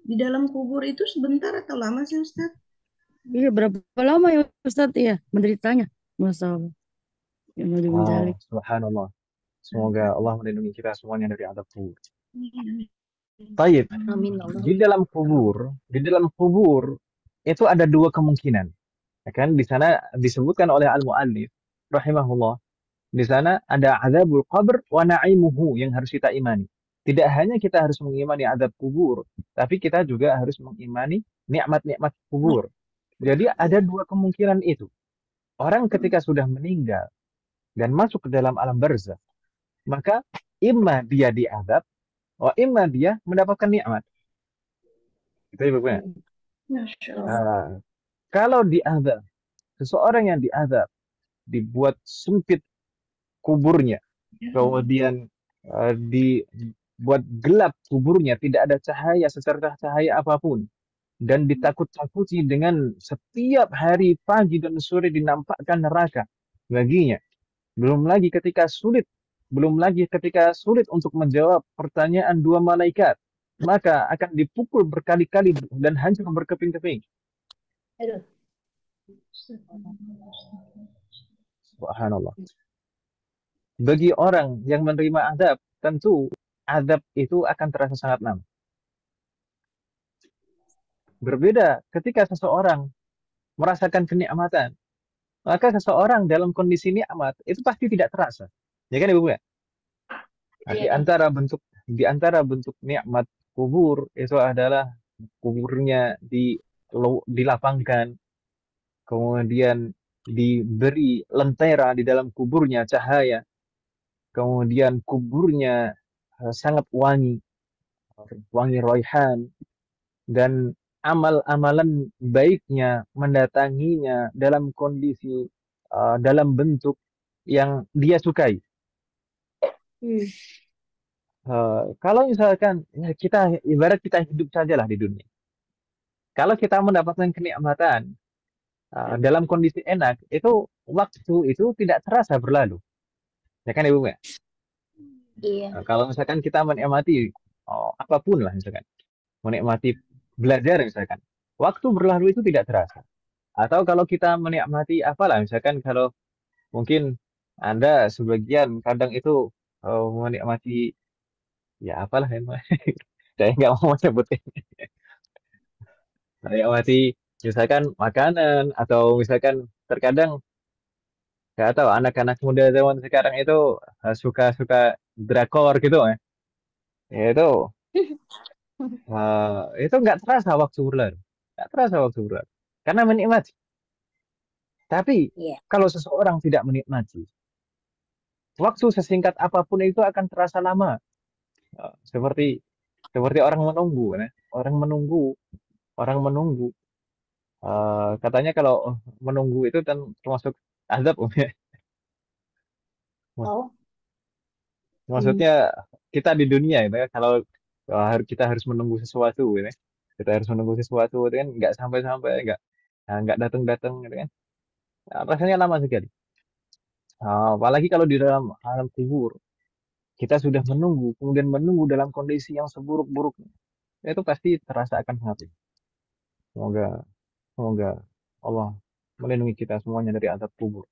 Di dalam kubur itu sebentar atau lama sih Ustaz? Iya, berapa lama ya Ustaz ya menderitanya? Masya Allah. Yang mau dimencari. Subhanallah. Semoga Allah melindungi kita semuanya dari azab kubur. Amin. Taib. Amin. Di dalam kubur itu ada dua kemungkinan. Ya kan di sana disebutkan oleh al-muallif rahimahullah. Di sana ada azabul qabr wa na'imuhu yang harus kita imani. Tidak hanya kita harus mengimani azab kubur, tapi kita juga harus mengimani nikmat-nikmat kubur. Jadi ada dua kemungkinan itu. Orang ketika sudah meninggal dan masuk ke dalam alam barzakh, maka imma dia diazab, wa imma dia mendapatkan nikmat. Itu Ibu ya. Masya Allah. Kalau diazab, seseorang yang diazab dibuat sempit kuburnya, kemudian dibuat gelap kuburnya, tidak ada cahaya secercah cahaya apapun, dan ditakut-takuti dengan setiap hari pagi dan sore dinampakkan neraka baginya. Belum lagi ketika sulit untuk menjawab pertanyaan dua malaikat, maka akan dipukul berkali-kali dan hancur berkeping-keping. Subhanallah. Bagi orang yang menerima azab, tentu azab itu akan terasa sangat lama. Berbeda ketika seseorang merasakan kenikmatan, maka seseorang dalam kondisi nikmat itu pasti tidak terasa. Ya kan Ibu ya? Di antara bentuk nikmat kubur itu adalah kuburnya dilapangkan, kemudian diberi lentera di dalam kuburnya cahaya, kemudian kuburnya sangat wangi raihan, dan amal-amalan baiknya mendatanginya dalam kondisi dalam bentuk yang dia sukai. Kalau misalkan ya kita ibarat kita hidup sajalah di dunia. Kalau kita mendapatkan kenikmatan dalam kondisi enak, itu waktu itu tidak terasa berlalu. Ya kan Ibu ya? Iya. Kalau misalkan kita menikmati apapun lah misalkan, menikmati belajar misalkan, waktu berlalu itu tidak terasa. Atau kalau kita menikmati apalah misalkan, kalau mungkin Anda sebagian kadang itu menikmati ya apalah emang. Saya nggak mau sebutin. Menikmati misalkan makanan, atau misalkan terkadang nggak tahu anak-anak muda zaman sekarang itu suka-suka drakor gitu ya. Itu itu nggak terasa waktu berlalu. Nggak terasa waktu berlalu. Karena menikmati. Tapi Iya. kalau seseorang tidak menikmati, waktu sesingkat apapun itu akan terasa lama. Seperti orang menunggu, ya. Orang menunggu. Katanya kalau menunggu itu kan termasuk azab, Om, ya. Oh. Maksudnya kita di dunia itu ya, kalau kita harus menunggu sesuatu, gitu ya. Kita harus menunggu sesuatu itu kan nggak sampai-sampai, nggak datang-datang gitu kan. Rasanya lama sekali. Apalagi kalau di dalam alam kubur, kita sudah menunggu, kemudian menunggu dalam kondisi yang seburuk-buruknya. Itu pasti terasa akan sangat. Semoga, semoga Allah melindungi kita semuanya dari azab kubur.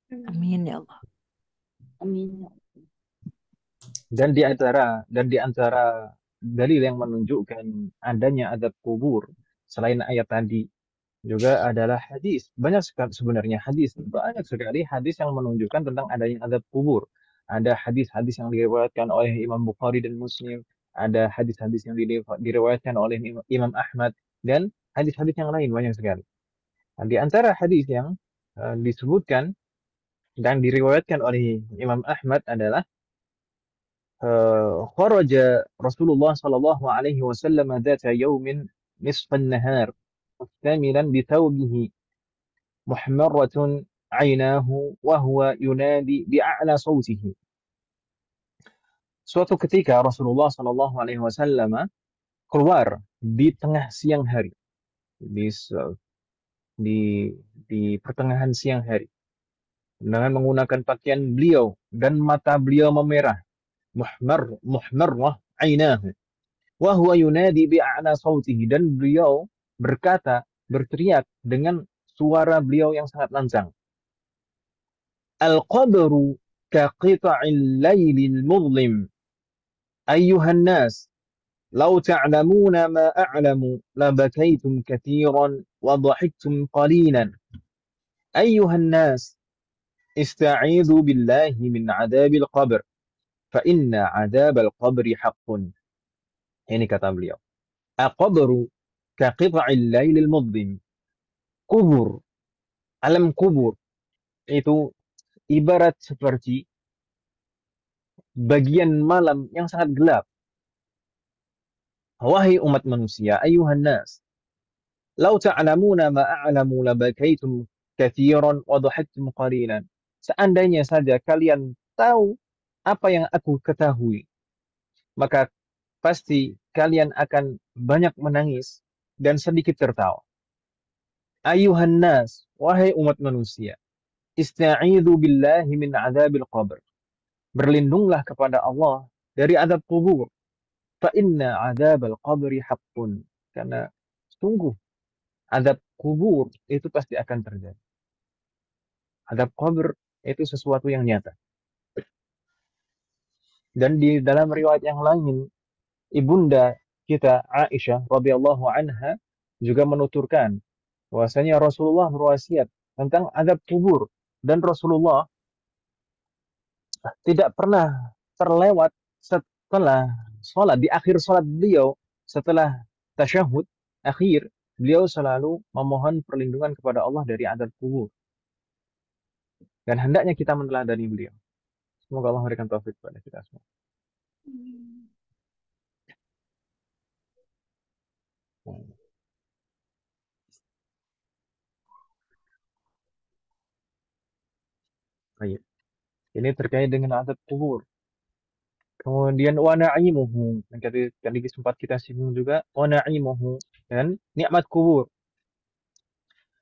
Amin ya Allah. Amin. Dan di antara dalil yang menunjukkan adanya azab kubur selain ayat tadi juga adalah hadis. Banyak sekali sebenarnya banyak sekali hadis yang menunjukkan tentang adanya azab kubur. Ada hadis-hadis yang diriwayatkan oleh Imam Bukhari dan Muslim, ada hadis-hadis yang diriwayatkan oleh Imam Ahmad, dan hadis-hadis yang lain banyak sekali. Nah, di antara hadis yang disebutkan dan diriwayatkan oleh Imam Ahmad adalah خرج رسول الله صلى الله عليه وسلم ذات يوم نصف النهار مستعملا بثوبه محمرة عيناه وهو ينادي بأعلى صوته. Suatu ketika Rasulullah Shallallahu Alaihi Wasallam keluar di tengah siang hari, di pertengahan siang hari, dengan menggunakan pakaian beliau dan mata beliau memerah, muhmarrah ainahu wa huwa yunadi bi'a'la sautihi, dan beliau berteriak dengan suara beliau yang sangat lantang. Al-qabru kaqita'il laylil mudlim ayyuhan nas law ta'lamuna ma a'lamu labakaytum kathiran wa dhahiktum qalilan ayyuhan nas ista'idhu billahi min 'adzabil qabr fa inna 'adzabal qabri haqqun. Ini kata beliau. Al-qabru kaqita'il laylil mudlim. Kubur, alam kubur itu ibarat seperti bagian malam yang sangat gelap. Wahai umat manusia, ayuhan nas, lau ta'lamuna ma a'lamu labakaitum kathiran wa dhahiktum qalilan. Seandainya saja kalian tahu apa yang aku ketahui, maka pasti kalian akan banyak menangis dan sedikit tertawa. Ayuhan nas, wahai umat manusia, ista'idhu billahi min adzabil qabr. Berlindunglah kepada Allah dari azab kubur. Fa inna adzabal qabri haqqun. Karena sungguh azab kubur itu pasti akan terjadi. Azab kubur itu sesuatu yang nyata. Dan di dalam riwayat yang lain, ibunda kita Aisyah radhiyallahu anha juga menuturkan bahwasanya Rasulullah berwasiat tentang azab kubur, dan Rasulullah tidak pernah terlewat setelah sholat, di akhir sholat beliau, setelah tasyahud akhir, beliau selalu memohon perlindungan kepada Allah dari azab kubur. Dan hendaknya kita meneladani beliau. Semoga Allah memberikan taufik kepada kita semua. Baik. Ini terkait dengan azab kubur. Kemudian wa na'imuhu. Tadi sempat kita singgung juga wa na'imuhu, dan nikmat kubur.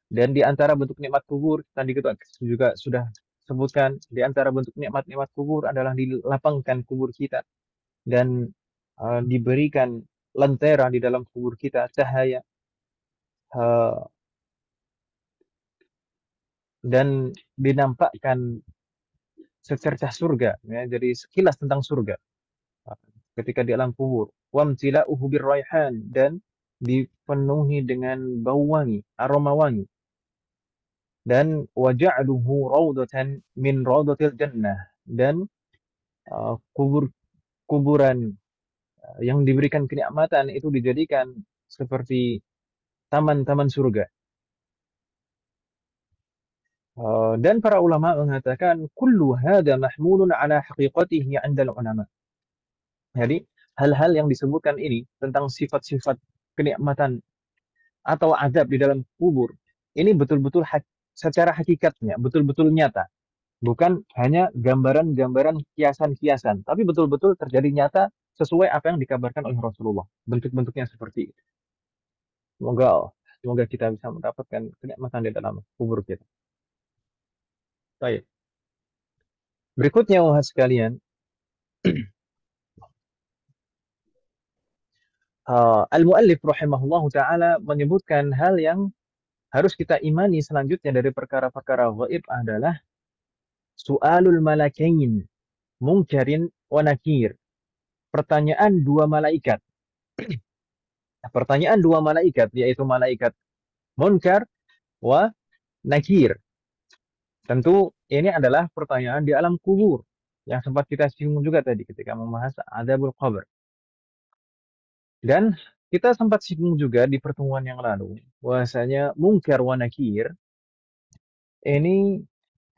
Dan di antara bentuk nikmat kubur tadi kita juga sudah sebutkan, di antara bentuk nikmat-nikmat kubur adalah dilapangkan kubur kita dan diberikan lentera di dalam kubur kita, cahaya, dan dinampakkan secercah surga, ya, jadi sekilas tentang surga ketika di alam kubur. Wamtila'uhu birraihan, dan dipenuhi dengan bau wangi, aroma wangi. Dan waja'luhu raudatan min raudatil jannah, dan kuburan yang diberikan kenikmatan itu dijadikan seperti taman-taman surga. Dan para ulama mengatakan kullu hadza mahmulun ala haqiqatihi 'inda ulama. Jadi hal-hal yang disebutkan ini tentang sifat-sifat kenikmatan atau azab di dalam kubur ini betul-betul secara hakikatnya betul-betul nyata, bukan hanya gambaran-gambaran kiasan-kiasan, tapi betul-betul terjadi nyata sesuai apa yang dikabarkan oleh Rasulullah. Bentuk-bentuknya seperti itu. Semoga kita bisa mendapatkan kenikmatan di dalam kubur kita. Baik. Berikutnya wahai sekalian, Al-Muallif rahimahullahu ta'ala menyebutkan hal yang harus kita imani selanjutnya dari perkara-perkara gaib adalah su'alul malakain munkarin wa nakir. Pertanyaan dua malaikat. Pertanyaan dua malaikat, yaitu malaikat munkar wa nakir. Tentu ini adalah pertanyaan di alam kubur yang sempat kita singgung juga tadi ketika membahas adzabul qabr. Dan kita sempat singgung juga di pertemuan yang lalu bahwasanya munkar wa nakir ini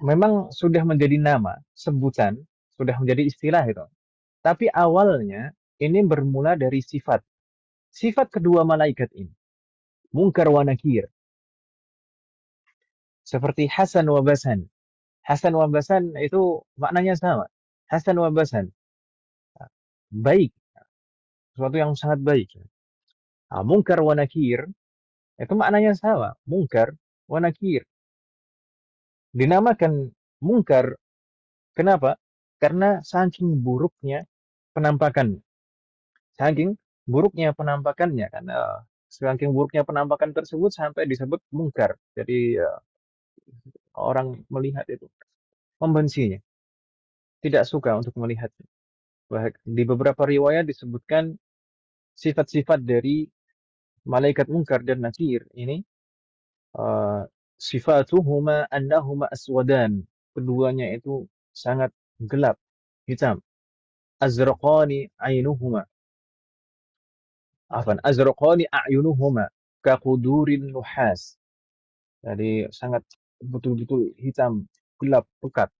memang sudah menjadi nama, sebutan, sudah menjadi istilah itu. Tapi awalnya ini bermula dari sifat. Sifat kedua malaikat ini, munkar wa nakir. Seperti Hasan wa Basan. Hasan wa Basan itu maknanya sama. Hasan wa Basan. Baik. Sesuatu yang sangat baik. Munkar wa nakir itu maknanya sama. Munkar wa nakir. Dinamakan munkar. Kenapa? Karena saking buruknya penampakan. Saking buruknya penampakannya. Karena saking buruknya penampakan tersebut sampai disebut munkar. Jadi orang melihat itu membencinya. Tidak suka untuk melihatnya. Di beberapa riwayat disebutkan sifat-sifat dari malaikat munkar dan nakir ini, sifatuhuma annahuma aswadan. Keduanya itu sangat gelap, hitam. Azraqani ainuhuma. Azraqani a'yunuhuma kaqudurin nuhas. Jadi sangat betul-betul hitam, gelap, pekat.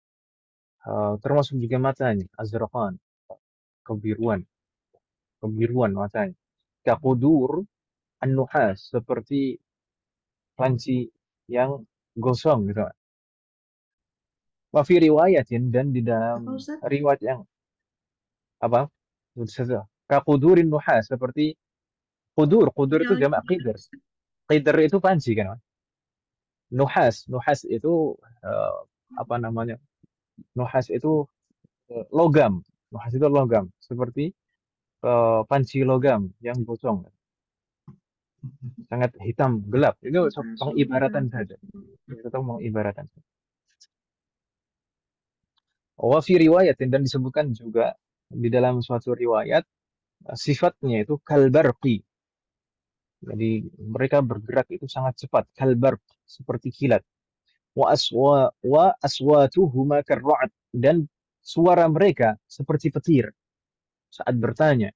Termasuk juga matanya, azraqan, kebiruan matanya. Kaqudur an-nuhas, seperti panci yang gosong gitu. Wa fi riwayatin, dan di dalam riwayat yang apa? Kaqudurin nuhas, seperti qudur itu jamak qidr. Qidr itu panci kan? Nuhas itu apa namanya? Nuhas itu logam. Nuhas itu logam, seperti panci logam yang gosong. Sangat hitam, gelap. Itu pengibaratan saja. Itu mengibaratan. Wa fi riwayatin, dan disebutkan juga di dalam suatu riwayat sifatnya itu kalbarqi. Jadi mereka bergerak itu sangat cepat, kalbarq, seperti kilat. Wa aswatuhuma karra'd, dan suara mereka seperti petir saat bertanya.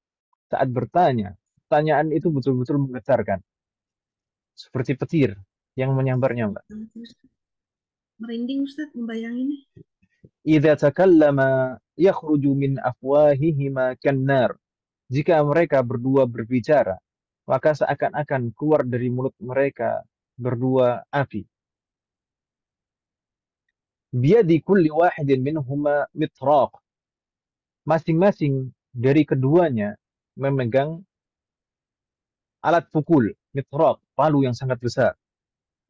pertanyaan itu betul-betul menggetarkan, seperti petir yang menyambar-nyambar. Merinding Ustaz membayanginnya. Idza takallama yakhruju min afwahihima kannar. Jika mereka berdua berbicara, maka seakan-akan keluar dari mulut mereka berdua api. Biyadi kulli wahidin minhuma mitraq. Masing-masing dari keduanya memegang alat pukul, mitraq, palu yang sangat besar.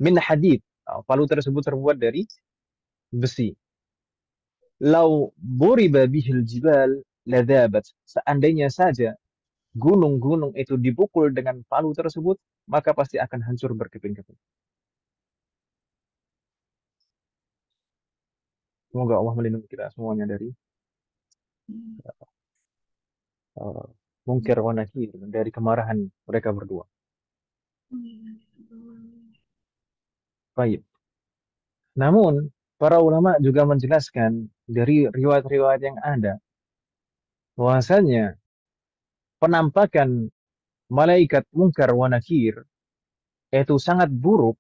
Min hadid. Palu tersebut terbuat dari besi. Lau buriba bihil jibal ladabat. Seandainya saja gunung-gunung itu dipukul dengan palu tersebut, maka pasti akan hancur berkeping-keping. Semoga Allah melindungi kita semuanya dari mungkar wa nakir, dari kemarahan mereka berdua. Baik. Namun, para ulama juga menjelaskan dari riwayat-riwayat yang ada, bahwasanya penampakan malaikat mungkar wa nakir itu sangat buruk,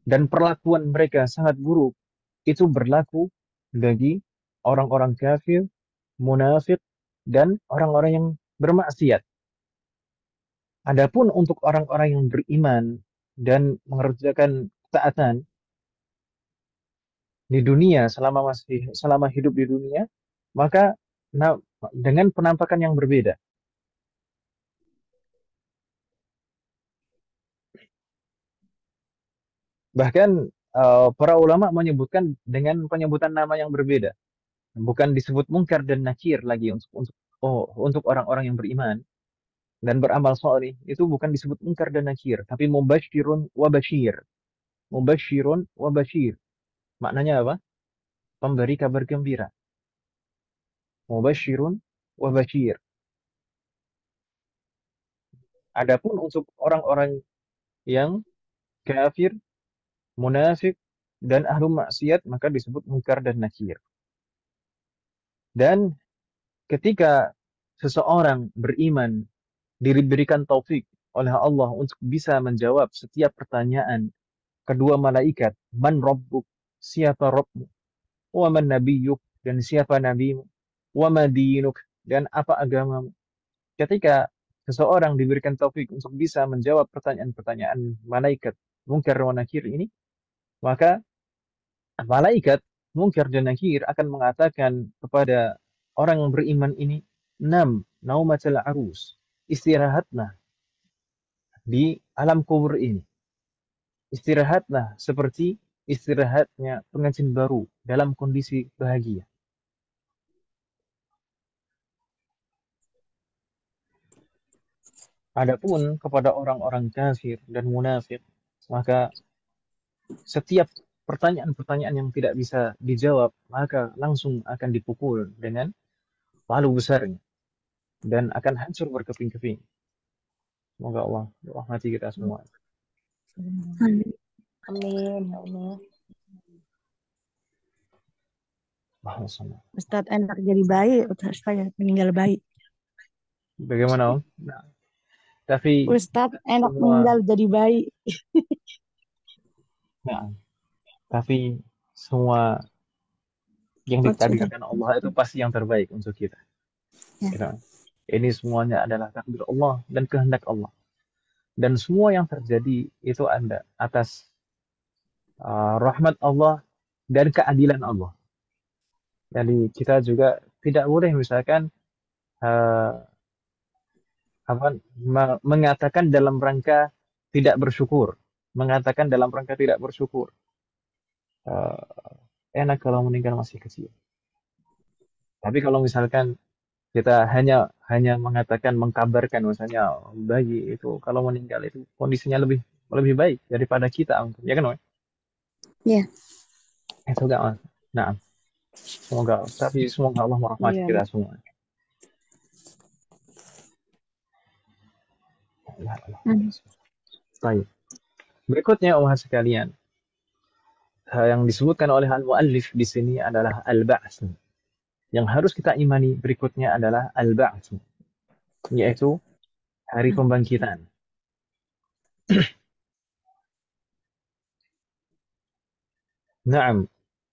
dan perlakuan mereka sangat buruk, itu berlaku bagi orang-orang kafir, munafik, dan orang-orang yang bermaksiat. Adapun untuk orang-orang yang beriman dan mengerjakan ketaatan di dunia selama hidup di dunia, maka dengan penampakan yang berbeda. Bahkan para ulama menyebutkan dengan penyebutan nama yang berbeda. Bukan disebut mungkar dan nakir lagi untuk orang-orang yang beriman dan beramal saleh, itu bukan disebut mungkar dan nakir, tapi mubasyirun wa basyir. Mubasyirun wa basyir. Maknanya apa? Pemberi kabar gembira. Mubasyirun wa basyir. Adapun untuk orang-orang yang kafir, munafik, dan ahlu maksiat, maka disebut mungkar dan nakir. Dan ketika seseorang beriman diberikan taufik oleh Allah untuk bisa menjawab setiap pertanyaan kedua malaikat, man rabbuk, siapa Rabbmu, wa man nabiyyuk, dan siapa nabimu, wa ma dinuk, dan apa agamamu. Ketika seseorang diberikan taufik untuk bisa menjawab pertanyaan-pertanyaan malaikat mungkar wa nakir ini, maka malaikat mungkar dan nakir akan mengatakan kepada orang yang beriman ini, naumatal arus, istirahatlah di alam kubur ini. Istirahatlah seperti istirahatnya pengantin baru dalam kondisi bahagia. Adapun kepada orang-orang kafir dan munafik, maka setiap pertanyaan-pertanyaan yang tidak bisa dijawab, maka langsung akan dipukul dengan palu besarnya dan akan hancur berkeping-keping. Semoga Allah merahmati kita semua. Amin. Amin, ya Allah. Ustadz enak jadi bayi, Ustadz saya meninggal bayi. Bagaimana Om? Nah, tapi Ustadz enak semua, meninggal jadi bayi. nah, tapi semua yang ditakdirkan Allah itu pasti yang terbaik untuk kita. Ya. Gitu. Ini semuanya adalah takdir Allah dan kehendak Allah. Dan semua yang terjadi itu ada atas rahmat Allah dan keadilan Allah. Jadi kita juga tidak boleh misalkan mengatakan dalam rangka tidak bersyukur. Mengatakan dalam rangka tidak bersyukur. Enak kalau meninggal masih kecil. Tapi kalau misalkan kita hanya mengatakan, mengkabarkan misalnya bayi itu kalau meninggal itu kondisinya lebih baik daripada kita, ya kan, Mas? Ya. Itu enggak, Mas. Nah, semoga Allah merahmati kita semua. Baik. Berikutnya umat sekalian, yang disebutkan oleh al-muallif di sini adalah al-ba'ts. Yang harus kita imani berikutnya adalah al-ba'ts, yaitu hari pembangkitan. Naam,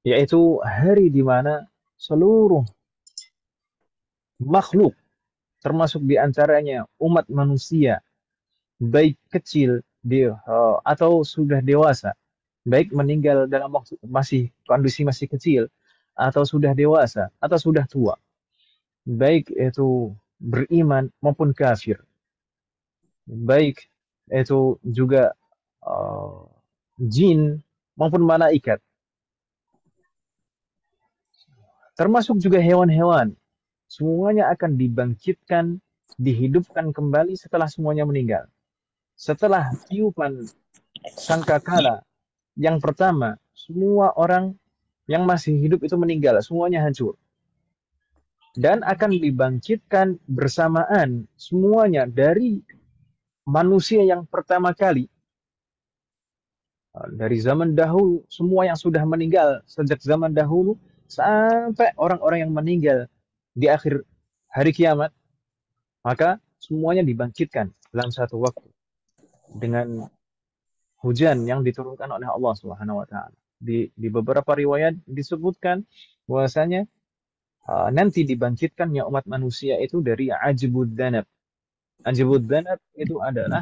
yaitu hari di mana seluruh makhluk, termasuk di antaranya umat manusia, baik kecil atau sudah dewasa, baik meninggal dalam waktu kondisi masih kecil, atau sudah dewasa, atau sudah tua, baik itu beriman maupun kafir, baik itu juga uh, jin maupun malaikat, termasuk juga hewan-hewan, semuanya akan dibangkitkan, dihidupkan kembali setelah semuanya meninggal. Setelah tiupan sangkakala yang pertama, semua orang yang masih hidup itu meninggal, semuanya hancur. Dan akan dibangkitkan bersamaan semuanya dari manusia yang pertama kali, dari zaman dahulu, semua yang sudah meninggal sejak zaman dahulu, sampai orang-orang yang meninggal di akhir hari kiamat, maka semuanya dibangkitkan dalam satu waktu dengan hujan yang diturunkan oleh Allah Subhanahu wa taala. Di beberapa riwayat disebutkan bahwasanya nanti dibangkitkannya umat manusia itu dari ajbud danab. Ajbud danab itu adalah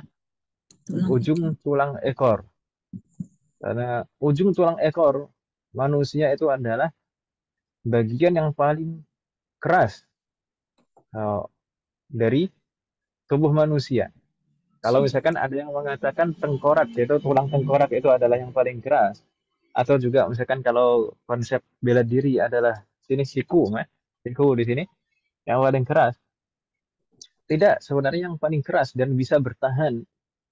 ujung tulang ekor. Karena ujung tulang ekor manusia itu adalah bagian yang paling keras dari tubuh manusia. Kalau misalkan ada yang mengatakan tengkorak, yaitu tulang tengkorak itu adalah yang paling keras, atau juga misalkan kalau konsep bela diri adalah sini siku di sini yang paling keras. Tidak, sebenarnya yang paling keras dan bisa bertahan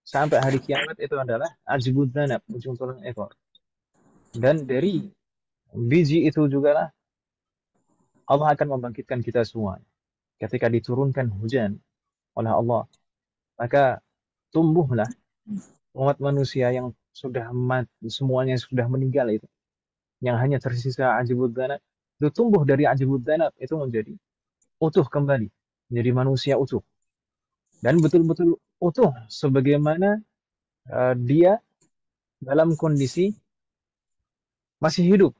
sampai hari kiamat itu adalah ajbud danab, ujung tulang ekor. Dan dari biji itu juga lah Allah akan membangkitkan kita semua. Ketika diturunkan hujan oleh Allah, maka tumbuhlah umat manusia yang sudah mati, semuanya sudah meninggal itu, yang hanya tersisa ajbud danab, itu tumbuh dari ajbud danab itu menjadi utuh kembali, menjadi manusia utuh, dan betul-betul utuh sebagaimana dia dalam kondisi masih hidup,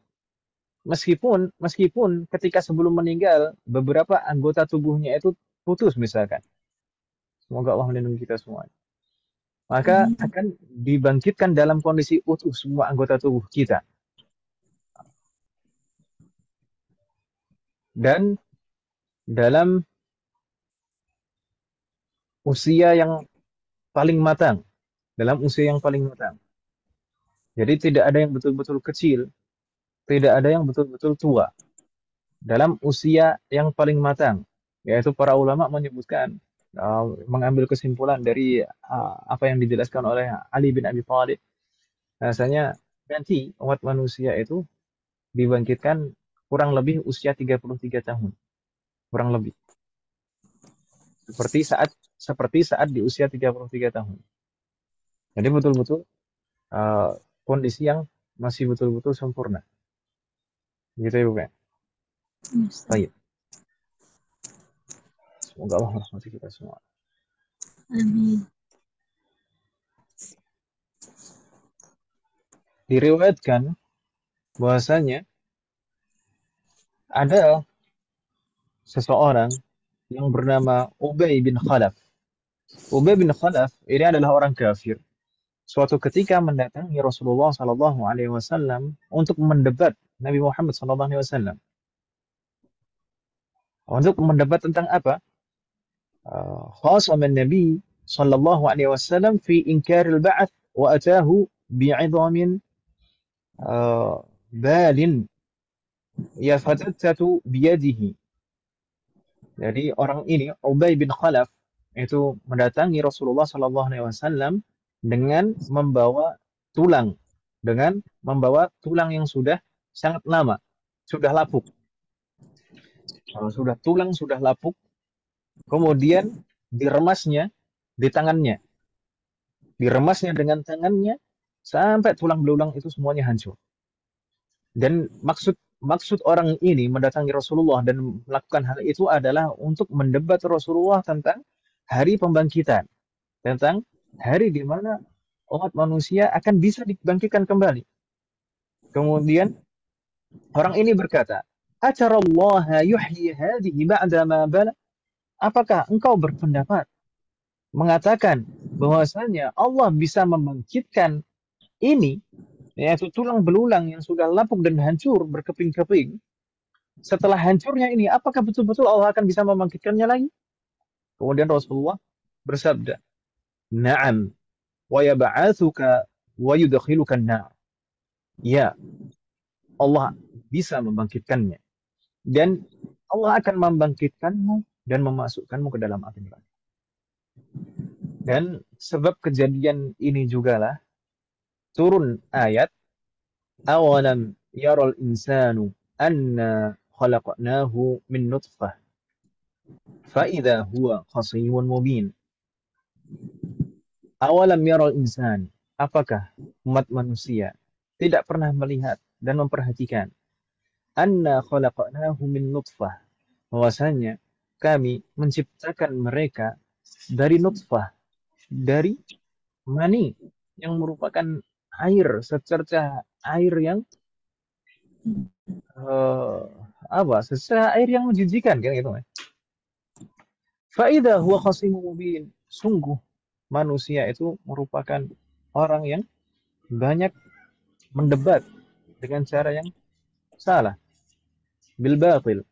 meskipun ketika sebelum meninggal beberapa anggota tubuhnya itu putus misalkan. Semoga Allah melindungi kita semua. Maka akan dibangkitkan dalam kondisi utuh semua anggota tubuh kita. Dan dalam usia yang paling matang. Jadi tidak ada yang betul-betul kecil, tidak ada yang betul-betul tua. Dalam usia yang paling matang. Yaitu para ulama menyebutkan, mengambil kesimpulan dari apa yang dijelaskan oleh Ali bin Abi Thalib. Rasanya nanti umat manusia itu dibangkitkan kurang lebih usia 33 tahun. Kurang lebih. Seperti saat di usia 33 tahun. Jadi betul-betul kondisi yang masih betul-betul sempurna. Gitu ya, Bu. Baik. Semoga Allah merahmati kita semua. Amin. Diriwayatkan bahwasanya ada seseorang yang bernama Ubay bin Khalaf. Ubay bin Khalaf ini adalah orang kafir. Suatu ketika mendatangi Rasulullah Sallallahu Alaihi Wasallam untuk mendebat Nabi Muhammad Sallallahu Alaihi Wasallam. Untuk mendebat tentang apa? Khasama Nabi Sallallahu Alaihi Wasallam fi inkar al-ba'ats wa atahu bi'idhamin balin yafatattatu biyadihi. Jadi orang ini Ubay bin Khalaf itu mendatangi Rasulullah Sallallahu Alaihi Wasallam dengan membawa tulang yang sudah sangat lama, sudah lapuk. Kalau sudah tulang sudah lapuk, kemudian diremasnya di tangannya, diremasnya dengan tangannya sampai tulang belulang itu semuanya hancur. Dan maksud orang ini mendatangi Rasulullah dan melakukan hal itu adalah untuk mendebat Rasulullah tentang hari pembangkitan, tentang hari di mana umat manusia akan bisa dibangkitkan kembali. Kemudian orang ini berkata, "Atarallaha yuhyi hadhihi ba'da ma bala?" Apakah engkau berpendapat mengatakan bahwasanya Allah bisa membangkitkan ini, yaitu tulang belulang yang sudah lapuk dan hancur berkeping-keping, setelah hancurnya ini, apakah betul-betul Allah akan bisa membangkitkannya lagi? Kemudian Rasulullah bersabda, "Na'am, wa yab'atsuka wa yudkhiluka an-nar." Ya, Allah bisa membangkitkannya dan Allah akan membangkitkanmu dan memasukkanmu ke dalam api neraka. Dan sebab kejadian ini jugalah turun ayat awalam yaral insanu anna khalaqnahu min nutfah fa idza huwa khasimun mubin. Awalam yaral insan, apakah umat manusia tidak pernah melihat dan memperhatikan anna khalaqnahu min nutfah, bahwasanya kami menciptakan mereka dari nutfah, dari mani yang merupakan air, secercah air yang secercah air yang menjijikan kan gitu. Fa idza huwa khasimun mubin. Sungguh manusia itu merupakan orang yang banyak mendebat dengan cara yang salah, bil batil.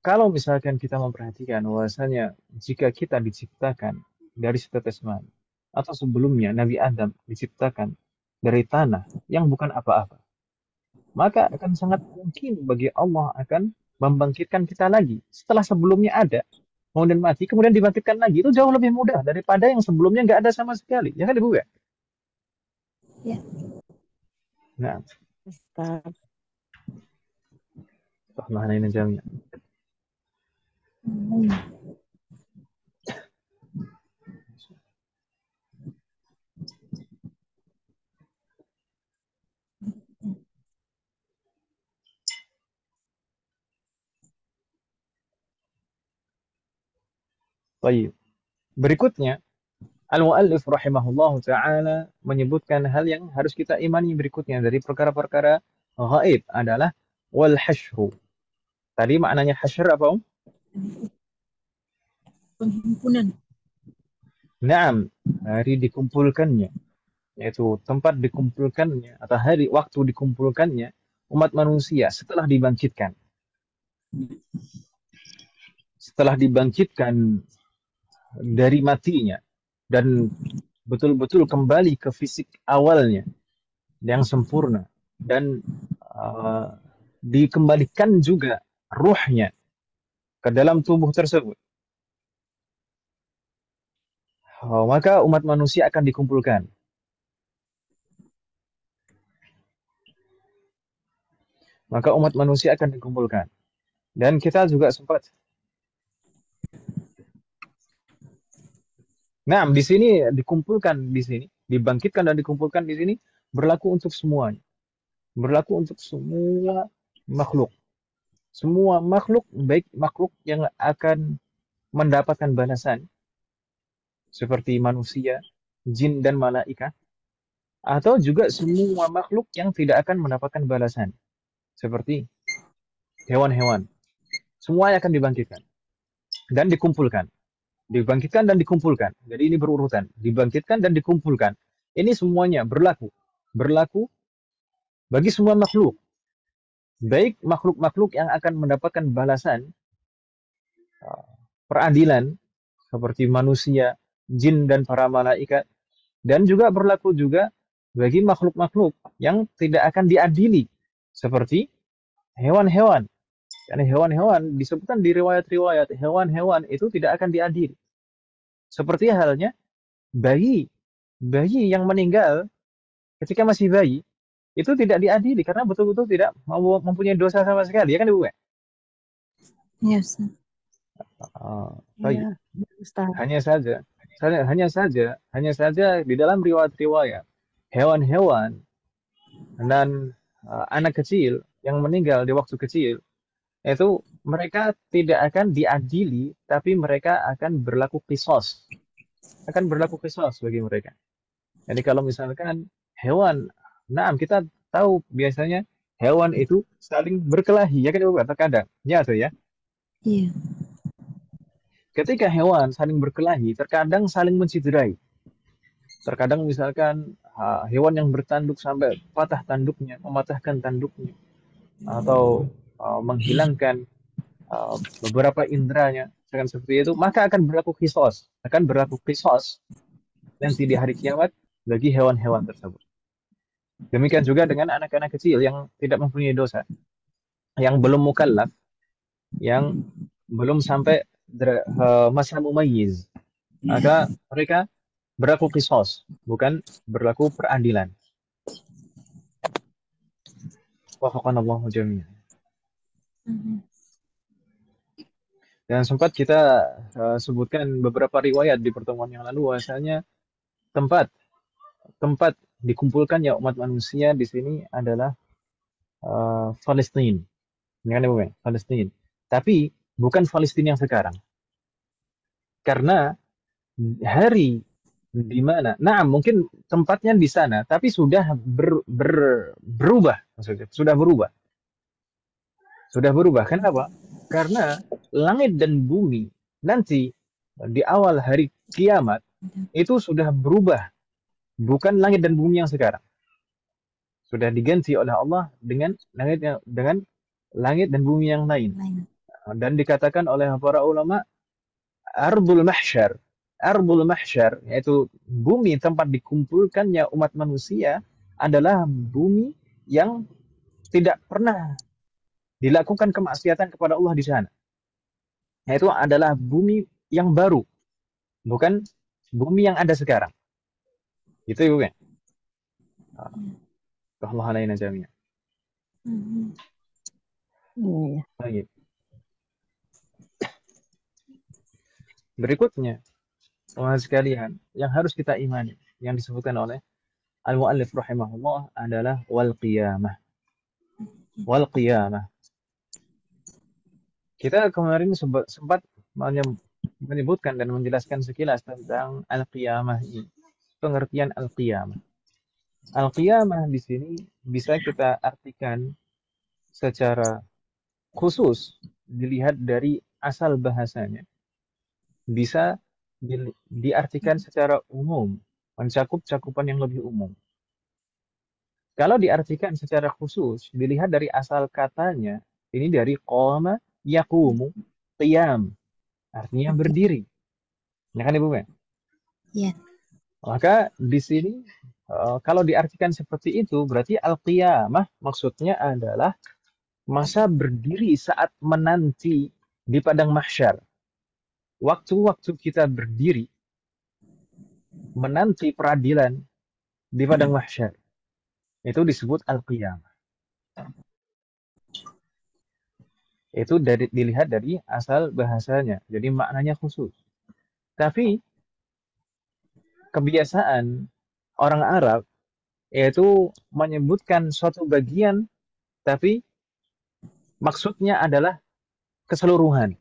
Kalau misalkan kita memperhatikan bahwasanya jika kita diciptakan dari setetes mani, atau sebelumnya Nabi Adam diciptakan dari tanah yang bukan apa-apa, maka akan sangat mungkin bagi Allah akan membangkitkan kita lagi setelah sebelumnya ada, kemudian mati, kemudian dibangkitkan lagi. Itu jauh lebih mudah daripada yang sebelumnya nggak ada sama sekali. Ya kan Ibu ya? Ya. Nah, Ustaz. mana ini jamnya? Baik. Berikutnya, Al-Mu'allif rahimahullahu ta'ala menyebutkan hal yang harus kita imani berikutnya dari perkara-perkara gaib adalah wal hasyru. Tadi maknanya hasyr apa? Penghimpunan. Naam, hari dikumpulkannya, yaitu tempat dikumpulkannya atau hari waktu dikumpulkannya umat manusia setelah dibangkitkan. Setelah dibangkitkan dari matinya dan betul-betul kembali ke fisik awalnya yang sempurna dan dikembalikan juga ruhnya ke dalam tubuh tersebut, maka umat manusia akan dikumpulkan. Maka umat manusia akan dikumpulkan. Dan kita juga sempat. Nah, di sini dikumpulkan di sini, dibangkitkan dan dikumpulkan di sini berlaku untuk semuanya. Berlaku untuk semua makhluk. Semua makhluk, baik makhluk yang akan mendapatkan balasan seperti manusia, jin dan malaikat, atau juga semua makhluk yang tidak akan mendapatkan balasan seperti hewan-hewan. Semuanya akan dibangkitkan dan dikumpulkan. Dibangkitkan dan dikumpulkan. Jadi ini berurutan. Dibangkitkan dan dikumpulkan. Ini semuanya berlaku. Berlaku bagi semua makhluk. Baik makhluk-makhluk yang akan mendapatkan balasan peradilan seperti manusia, jin dan para malaikat, dan juga berlaku juga bagi makhluk-makhluk yang tidak akan diadili seperti hewan-hewan. Karena hewan-hewan disebutkan di riwayat-riwayat, hewan-hewan itu tidak akan diadili. Seperti halnya bayi yang meninggal ketika masih bayi itu tidak diadili karena betul-betul tidak mempunyai dosa sama sekali, ya kan Ibu? Ya, Ustaz. Baik. Iya, Ustaz. Hanya saja di dalam riwayat-riwayat hewan-hewan dan anak kecil yang meninggal di waktu kecil itu mereka tidak akan diadili, tapi mereka akan berlaku qisas. Akan berlaku qisas bagi mereka. Jadi kalau misalkan hewan, nah kita tahu biasanya hewan itu saling berkelahi, ya kan Ibu? Terkadang, ya tuh ya. Iya. Ketika hewan saling berkelahi, terkadang saling menciderai. Terkadang misalkan hewan yang bertanduk sampai patah tanduknya, mematahkan tanduknya, atau menghilangkan beberapa inderanya, dengan seperti itu, maka akan berlaku qisas nanti di hari kiamat bagi hewan-hewan tersebut. Demikian juga dengan anak-anak kecil yang tidak mempunyai dosa, yang belum mukallaf, yang belum sampai masa mumayyiz, maka mereka berlaku qisas, bukan berlaku peradilan. Wafaqanallahu jami'an. Dan sempat kita sebutkan beberapa riwayat di pertemuan yang lalu, bahwasanya tempat dikumpulkannya umat manusia di sini adalah Palestina. Ini kan Ibu, Palestina. Tapi bukan Palestina yang sekarang. Karena hari di mana, nah mungkin tempatnya di sana, tapi sudah berubah, maksudnya sudah berubah. Sudah berubah. Kenapa? Karena langit dan bumi nanti di awal hari kiamat itu sudah berubah. Bukan langit dan bumi yang sekarang. Sudah diganti oleh Allah dengan langit dan bumi yang lain. Dan dikatakan oleh para ulama, Ardul Mahsyar, yaitu bumi tempat dikumpulkannya umat manusia, adalah bumi yang tidak pernah dilakukan kemaksiatan kepada Allah di sana. Yaitu adalah bumi yang baru, bukan bumi yang ada sekarang. Itu Ibu ya. Allah alaina jami'an. Iya. Baik. Berikutnya, teman sekalian, yang harus kita imani, yang disebutkan oleh Al-Mu'allif rahimahullah adalah wal qiyamah. Wal qiyamah. Kita kemarin sempat menyebutkan dan menjelaskan sekilas tentang al-qiyamah ini. Pengertian al-qiyamah. Al-qiyamah di sini bisa kita artikan secara khusus dilihat dari asal bahasanya. Bisa diartikan secara umum, mencakup cakupan yang lebih umum. Kalau diartikan secara khusus, dilihat dari asal katanya, ini dari qama yaqumu, qiyam, artinya berdiri. Ya kan Ibu? Iya. Maka di sini kalau diartikan seperti itu, berarti al-qiyamah maksudnya adalah masa berdiri saat menanti di padang mahsyar. Waktu-waktu kita berdiri menanti peradilan di padang mahsyar, itu disebut al-qiyamah. Itu dilihat dari asal bahasanya, jadi maknanya khusus. Tapi kebiasaan orang Arab yaitu menyebutkan suatu bagian, tapi maksudnya adalah keseluruhan.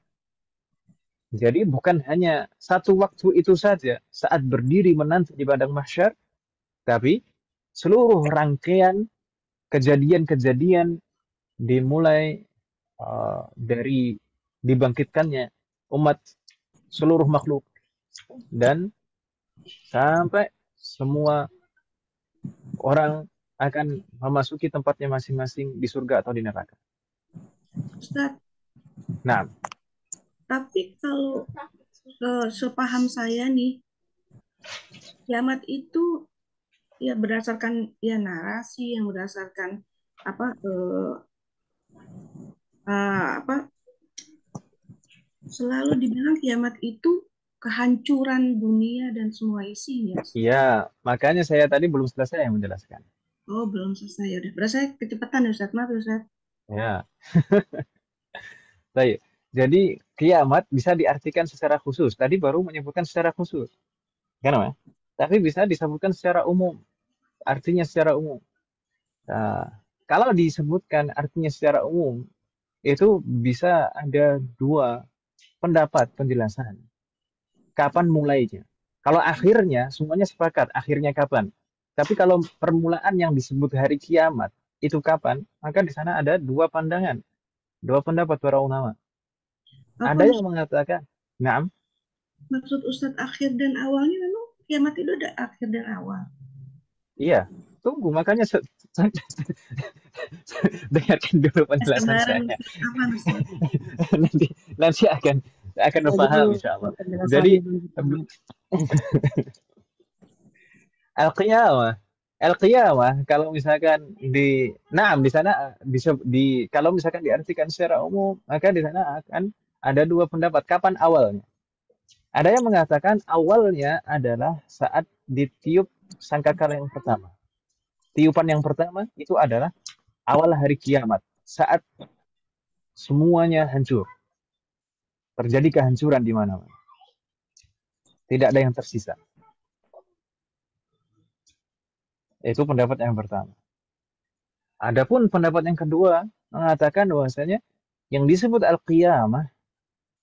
Jadi bukan hanya satu waktu itu saja saat berdiri menanti di padang mahsyar, tapi seluruh rangkaian kejadian-kejadian dimulai dari dibangkitkannya umat seluruh makhluk dan sampai semua orang akan memasuki tempatnya masing-masing di surga atau di neraka. Ustaz, Nah, tapi kalau sepaham saya nih, kiamat itu ya berdasarkan ya narasi yang berdasarkan selalu dibilang kiamat itu kehancuran dunia dan semua isinya. iya, makanya saya tadi belum selesai menjelaskan. Oh, belum selesai ya udah. Berasa saya kecepatan ya Ustaz, maaf ya Ustaz. Ya. Baik. Jadi kiamat bisa diartikan secara khusus. Tadi baru menyebutkan secara khusus. Kenapa? Tapi bisa disebutkan secara umum. Artinya secara umum. Nah, kalau disebutkan artinya secara umum, itu bisa ada dua pendapat penjelasan. Kapan mulainya? Kalau akhirnya, semuanya sepakat akhirnya kapan. Tapi kalau permulaan yang disebut hari kiamat, itu kapan? Maka di sana ada dua pandangan, dua pendapat para ulama. Apa Ada yang mengatakan, nah, maksud Ustadz akhir dan awalnya memang kiamat itu ada akhir dan awal. iya, tunggu, makanya dengarkan dulu penjelasan Sekarang saya. apa Ustadz? nanti nanti akan Jadi paham insya Allah. penjelasan Jadi Ibu. al-qiyamah, al-qiyamah kalau misalkan di sana kalau misalkan diartikan secara umum, maka di sana akan ada dua pendapat kapan awalnya. Ada yang mengatakan awalnya adalah saat ditiup sangkakala yang pertama. Tiupan yang pertama itu adalah awal hari kiamat, saat semuanya hancur. Terjadi kehancuran di mana-mana. Tidak ada yang tersisa. Itu pendapat yang pertama. Adapun pendapat yang kedua mengatakan bahwasanya yang disebut al-qiyamah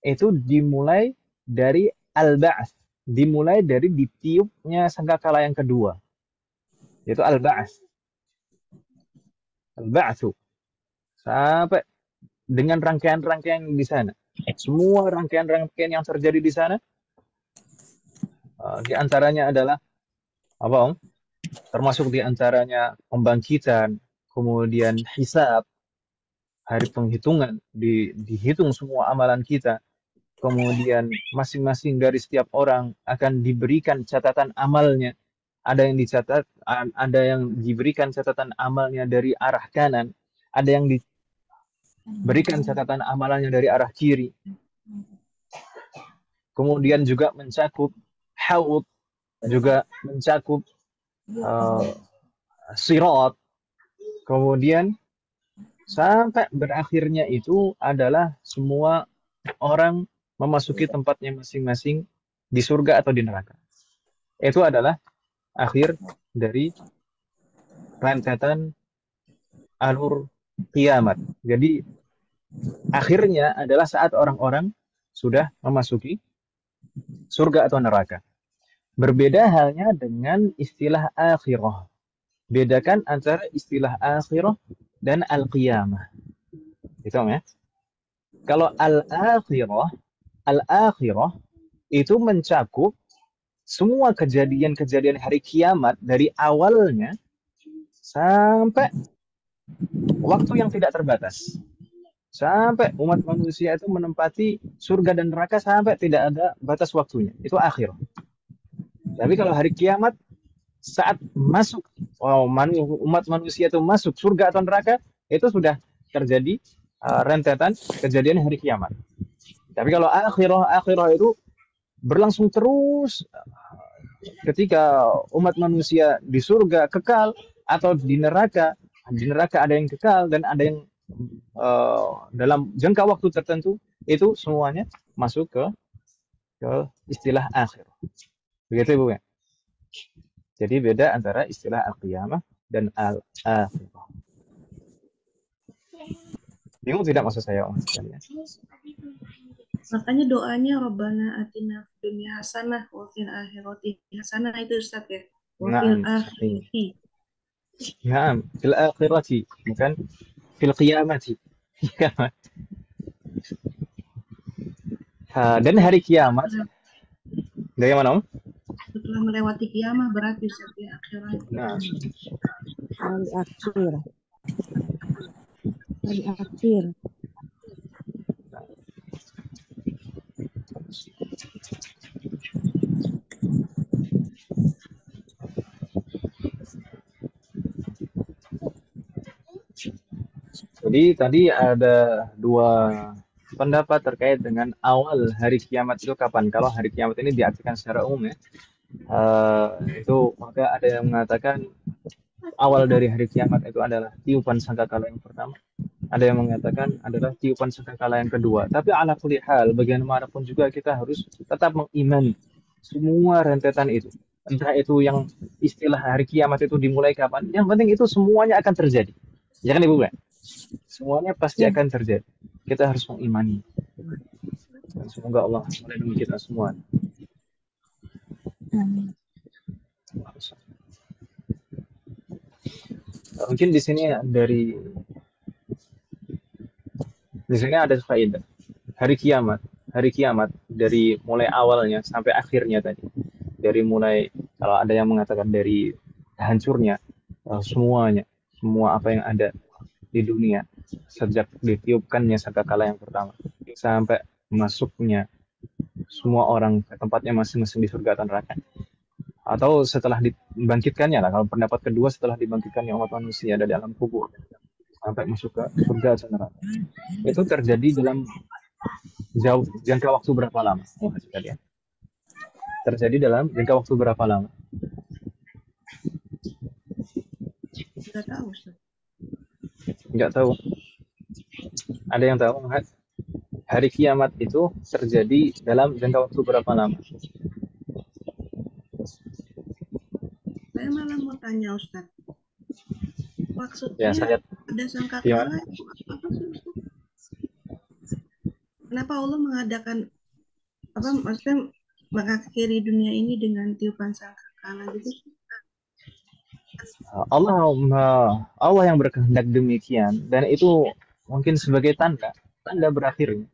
itu dimulai dari al-ba'ats, dimulai dari ditiupnya sangkakala yang kedua, yaitu al-ba'ats. Al-ba'tsu sampai dengan rangkaian-rangkaian di sana. Semua rangkaian-rangkaian yang terjadi di sana di antaranya adalah apa, Om? Termasuk di antaranya pembangkitan, kemudian hisab, hari penghitungan, dihitung semua amalan kita. Kemudian masing-masing dari setiap orang akan diberikan catatan amalnya. Ada yang dicatat, ada yang diberikan catatan amalnya dari arah kanan, ada yang diberikan catatan amalannya dari arah kiri. Kemudian juga mencakup haud, juga mencakup sirat. Kemudian sampai berakhirnya itu adalah semua orang memasuki tempatnya masing-masing di surga atau di neraka. Itu adalah akhir dari rentetan alur kiamat. Jadi akhirnya adalah saat orang-orang sudah memasuki surga atau neraka. Berbeda halnya dengan istilah akhirah. Bedakan antara istilah akhirah dan al-qiyamah. Itu ya. Kalau al-akhirah itu mencakup semua kejadian-kejadian hari kiamat dari awalnya sampai waktu yang tidak terbatas. Sampai umat manusia itu menempati surga dan neraka sampai tidak ada batas waktunya. Itu akhir. Tapi kalau hari kiamat, saat masuk umat manusia itu masuk surga atau neraka, itu sudah terjadi rentetan kejadian hari kiamat. Tapi kalau akhirah itu berlangsung terus ketika umat manusia di surga kekal atau di neraka ada yang kekal dan ada yang dalam jangka waktu tertentu, itu semuanya masuk ke istilah akhir. Begitu Ibu ya. Jadi beda antara istilah al-qiyamah dan al-akhirah. Bingung tidak maksud saya Om sekalian? Makanya doanya Rabbana atina fid dunya hasanah wa fil akhirati hasanah itu Ustaz ya. Wa fil akhirati. Naam, fil akhirati, bukan fil qiyamati. Dan hari kiamat bagaimana Om? Setelah melewati kiamat berarti Ustaz ya akhirat. Nah, Hari akhir. Hari akhir. jadi tadi ada dua pendapat terkait dengan awal hari kiamat itu kapan. Kalau hari kiamat ini diartikan secara umum ya, itu maka ada yang mengatakan awal dari hari kiamat itu adalah tiupan sangkakala yang pertama. Ada yang mengatakan adalah tiupan sangkakala yang kedua. Tapi ala kulli hal, bagaimanapun juga kita harus tetap mengimani semua rentetan itu. Entah itu yang istilah hari kiamat itu dimulai kapan, yang penting itu semuanya akan terjadi. Ya kan Ibu? Semuanya pasti akan terjadi. Kita harus mengimani. Dan semoga Allah melindungi kita semua. Mungkin di sini ada faedah. Hari kiamat dari mulai awalnya sampai akhirnya tadi. Dari mulai kalau ada yang mengatakan dari hancurnya semuanya, semua apa yang ada di dunia sejak ditiupkannya sangkakala yang pertama sampai masuknya semua orang ke tempatnya masing-masing di surga atau neraka, atau setelah dibangkitkannya lah, kalau pendapat kedua setelah dibangkitkannya umat manusia dari alam kubur sampai masuk ke surga atau neraka, itu terjadi dalam jangka waktu berapa lama? Terjadi dalam jangka waktu berapa lama? Nggak tahu, Ustaz. Nggak tahu. Ada yang tahu nggak? Hari kiamat itu terjadi dalam jangka waktu berapa lama? Saya malah mau tanya, Ustaz. Ya, Maksudnya saya ada sangkakala gimana? itu apa sih, Ustaz? Kenapa Allah mengadakan maksudnya mengakhiri dunia ini dengan tiupan sangkakala gitu? Allah yang berkehendak demikian, dan itu mungkin sebagai tanda berakhirnya.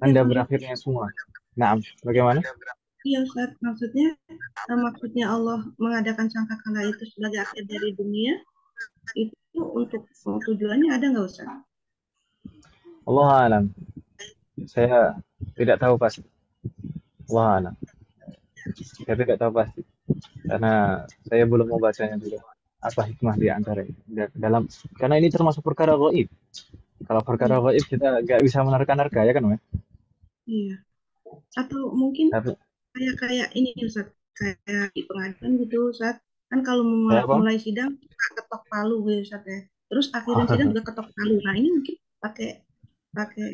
Tanda berakhirnya semua. Nah, bagaimana? Iya, Ustaz. Maksudnya Allah mengadakan sangkakala itu sebagai akhir dari dunia, itu untuk tujuannya ada nggak, Ustaz? Allah alam. Saya tidak tahu pasti. Allah alam. Saya tidak tahu pasti. Karena saya belum membacanya dulu. Apa hikmah di antara dalam, karena ini termasuk perkara gaib. Kalau perkara gaib kita nggak bisa menerka-nerka, ya kan, Mas? Iya. Atau mungkin Tapi kayak ini, Ustaz, kayak di pengadilan gitu, Ustaz. Kan kalau kayak apa? mulai sidang ketok palu gitu, Ustaz ya. Terus akhirin sidang juga ketok palu. Nah, ini mungkin pakai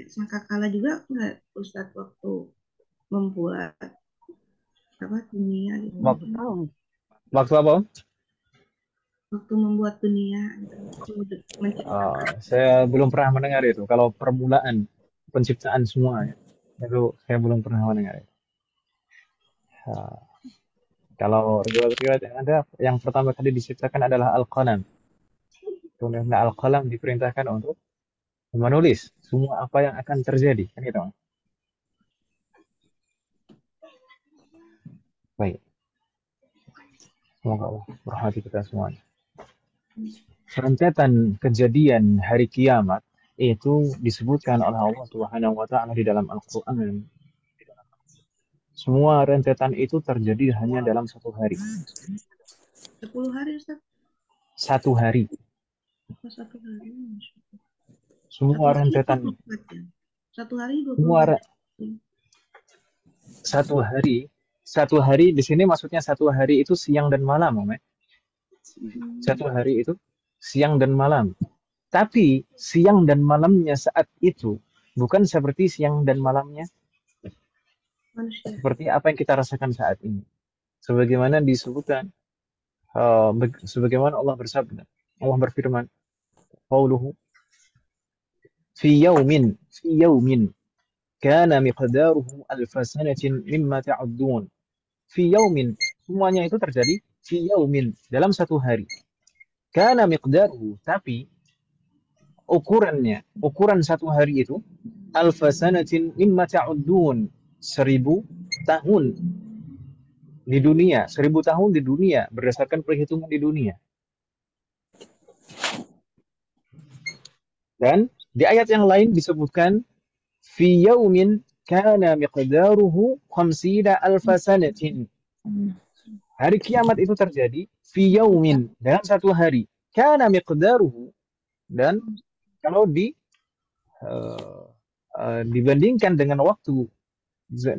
sangkakala juga nggak, Ustaz, waktu membuat dunia gitu. Waktu apa? Waktu membuat dunia gitu. Saya belum pernah mendengar itu. Kalau permulaan penciptaan semua, itu saya belum pernah mendengar. Kalau riwayat yang ada, yang pertama kali diciptakan adalah Al-Qalam. Kemudian Al-Qalam diperintahkan untuk menulis semua apa yang akan terjadi, kan gitu. Baik. Semoga Allah merahmati kita semuanya. Rentetan kejadian hari kiamat itu disebutkan oleh Allah Subhanahu wa taala di dalam Al-Qur'an. Semua rentetan itu terjadi hanya dalam satu hari. 10 hari, Ustaz? Satu hari. Satu hari. Semua rentetan. Satu hari 24. Satu hari di sini maksudnya satu hari itu siang dan malam, Om. Satu hari itu siang dan malam. Tapi siang dan malamnya saat itu bukan seperti siang dan malamnya manusia. Seperti apa yang kita rasakan saat ini. Sebagaimana disebutkan, sebagaimana Allah bersabda, Allah berfirman, qauluhu fi yaumin kana miqdaruhu alfa sanatin mimma ta'uddun. Fi yaumin, semuanya itu terjadi fi yaumin, dalam satu hari. Kana miqdaruhu, tapi ukuran satu hari itu alfa sanatin mimma ta'uddun, 1000 tahun di dunia, 1000 tahun di dunia berdasarkan perhitungan di dunia. Dan di ayat yang lain disebutkan fi yaumin kana miqdaruhu 50 alfa sanatin. Hari kiamat itu terjadi fi yaumin, dalam satu hari. Kana miqdaruhu, dan kalau dibandingkan dengan waktu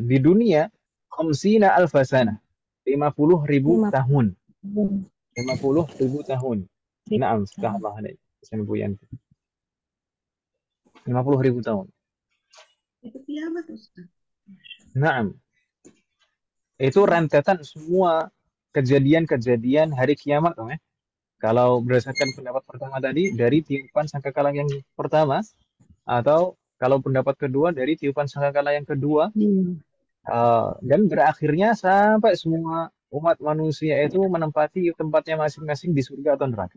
di dunia 50 alfa sana, 50.000 tahun. 50.000 tahun. Naam, subhanallah alaihi. 50.000 tahun. Itu kiamat, Ustaz. Naam. Itu rentetan semua kejadian-kejadian hari kiamat, Kalau berdasarkan pendapat pertama tadi, dari tiupan sangkakala yang pertama, atau kalau pendapat kedua dari tiupan sangkakala yang kedua, dan berakhirnya sampai semua umat manusia itu menempati tempatnya masing-masing di surga atau neraka.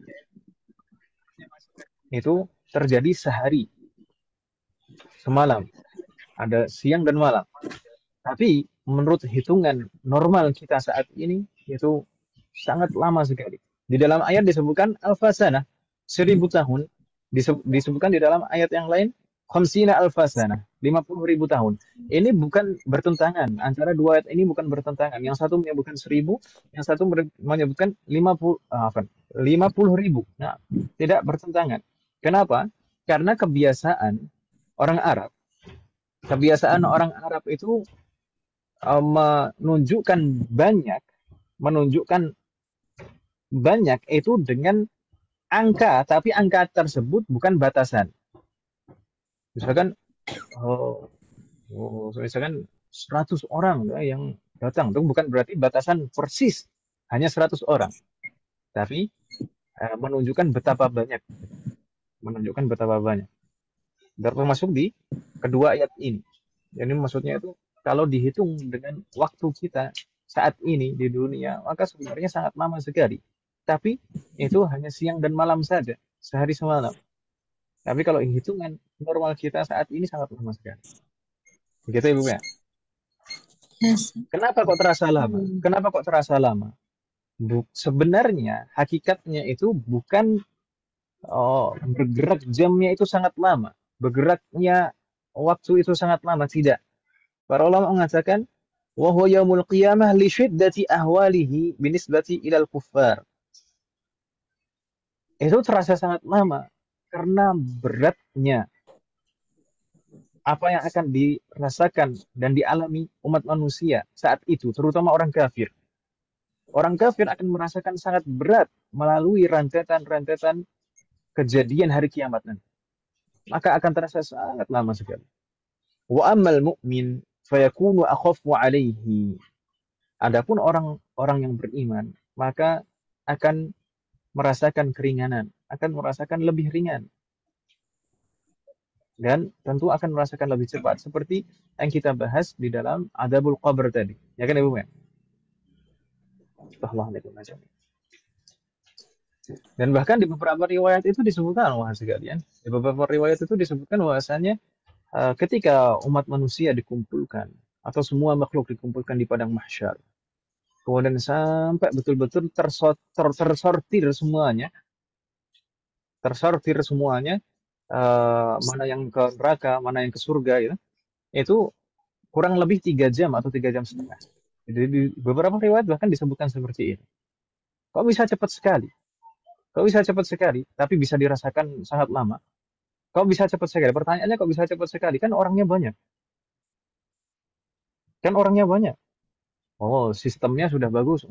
Itu terjadi sehari, semalam, ada siang dan malam. Tapi menurut hitungan normal kita saat ini itu sangat lama sekali. Di dalam ayat disebutkan alfasana, 1000 tahun. Disebutkan di dalam ayat yang lain khamsina alfasana, 50.000 tahun. Ini bukan bertentangan. Antara dua ayat ini bukan bertentangan. Yang satu menyebutkan 1000, yang satu menyebutkan 50.000. Nah, tidak bertentangan. Kenapa? Karena kebiasaan orang Arab itu menunjukkan banyak itu dengan angka, tapi angka tersebut bukan batasan. Misalkan misalkan 100 orang yang datang, itu bukan berarti batasan persis hanya 100 orang, tapi menunjukkan betapa banyak, termasuk di kedua ayat ini. Jadi maksudnya itu kalau dihitung dengan waktu kita saat ini di dunia, maka sebenarnya sangat lama sekali. Tapi itu hanya siang dan malam saja, sehari semalam. Tapi kalau hitungan normal kita saat ini sangat lama sekali. Begitu Ibu ya? Yes. Kenapa kok terasa lama? Sebenarnya hakikatnya itu bukan bergerak jamnya itu sangat lama. Bergeraknya waktu itu sangat lama, tidak. Para ulama mengatakan wa huwa yaumul qiyamah li syiddati ahwalihi binisbati ilal kuffar. Itu terasa sangat lama karena beratnya apa yang akan dirasakan dan dialami umat manusia saat itu, terutama orang kafir. Orang kafir akan merasakan sangat berat melalui rentetan-rentetan kejadian hari kiamat nanti. Maka akan terasa sangat lama sekali. Wa ammal mu'min fayakunu akhaffu alaihi. Adapun orang yang beriman, maka akan merasakan keringanan, akan merasakan lebih ringan. Dan tentu akan merasakan lebih cepat, seperti yang kita bahas di dalam Adzabul Qabr tadi. Ya kan Ibu? Dan bahkan di beberapa riwayat itu disebutkan, di beberapa riwayat itu disebutkan bahwasanya ketika umat manusia dikumpulkan atau semua makhluk dikumpulkan di padang mahsyar, kemudian sampai betul-betul tersortir semuanya, mana yang ke neraka, mana yang ke surga, ya, itu kurang lebih 3 jam atau 3 jam setengah. Jadi di beberapa riwayat bahkan disebutkan seperti ini. Kok bisa cepat sekali, tapi bisa dirasakan sangat lama? Kok bisa cepat sekali? Pertanyaannya kok bisa cepat sekali? Kan orangnya banyak. Oh, sistemnya sudah bagus.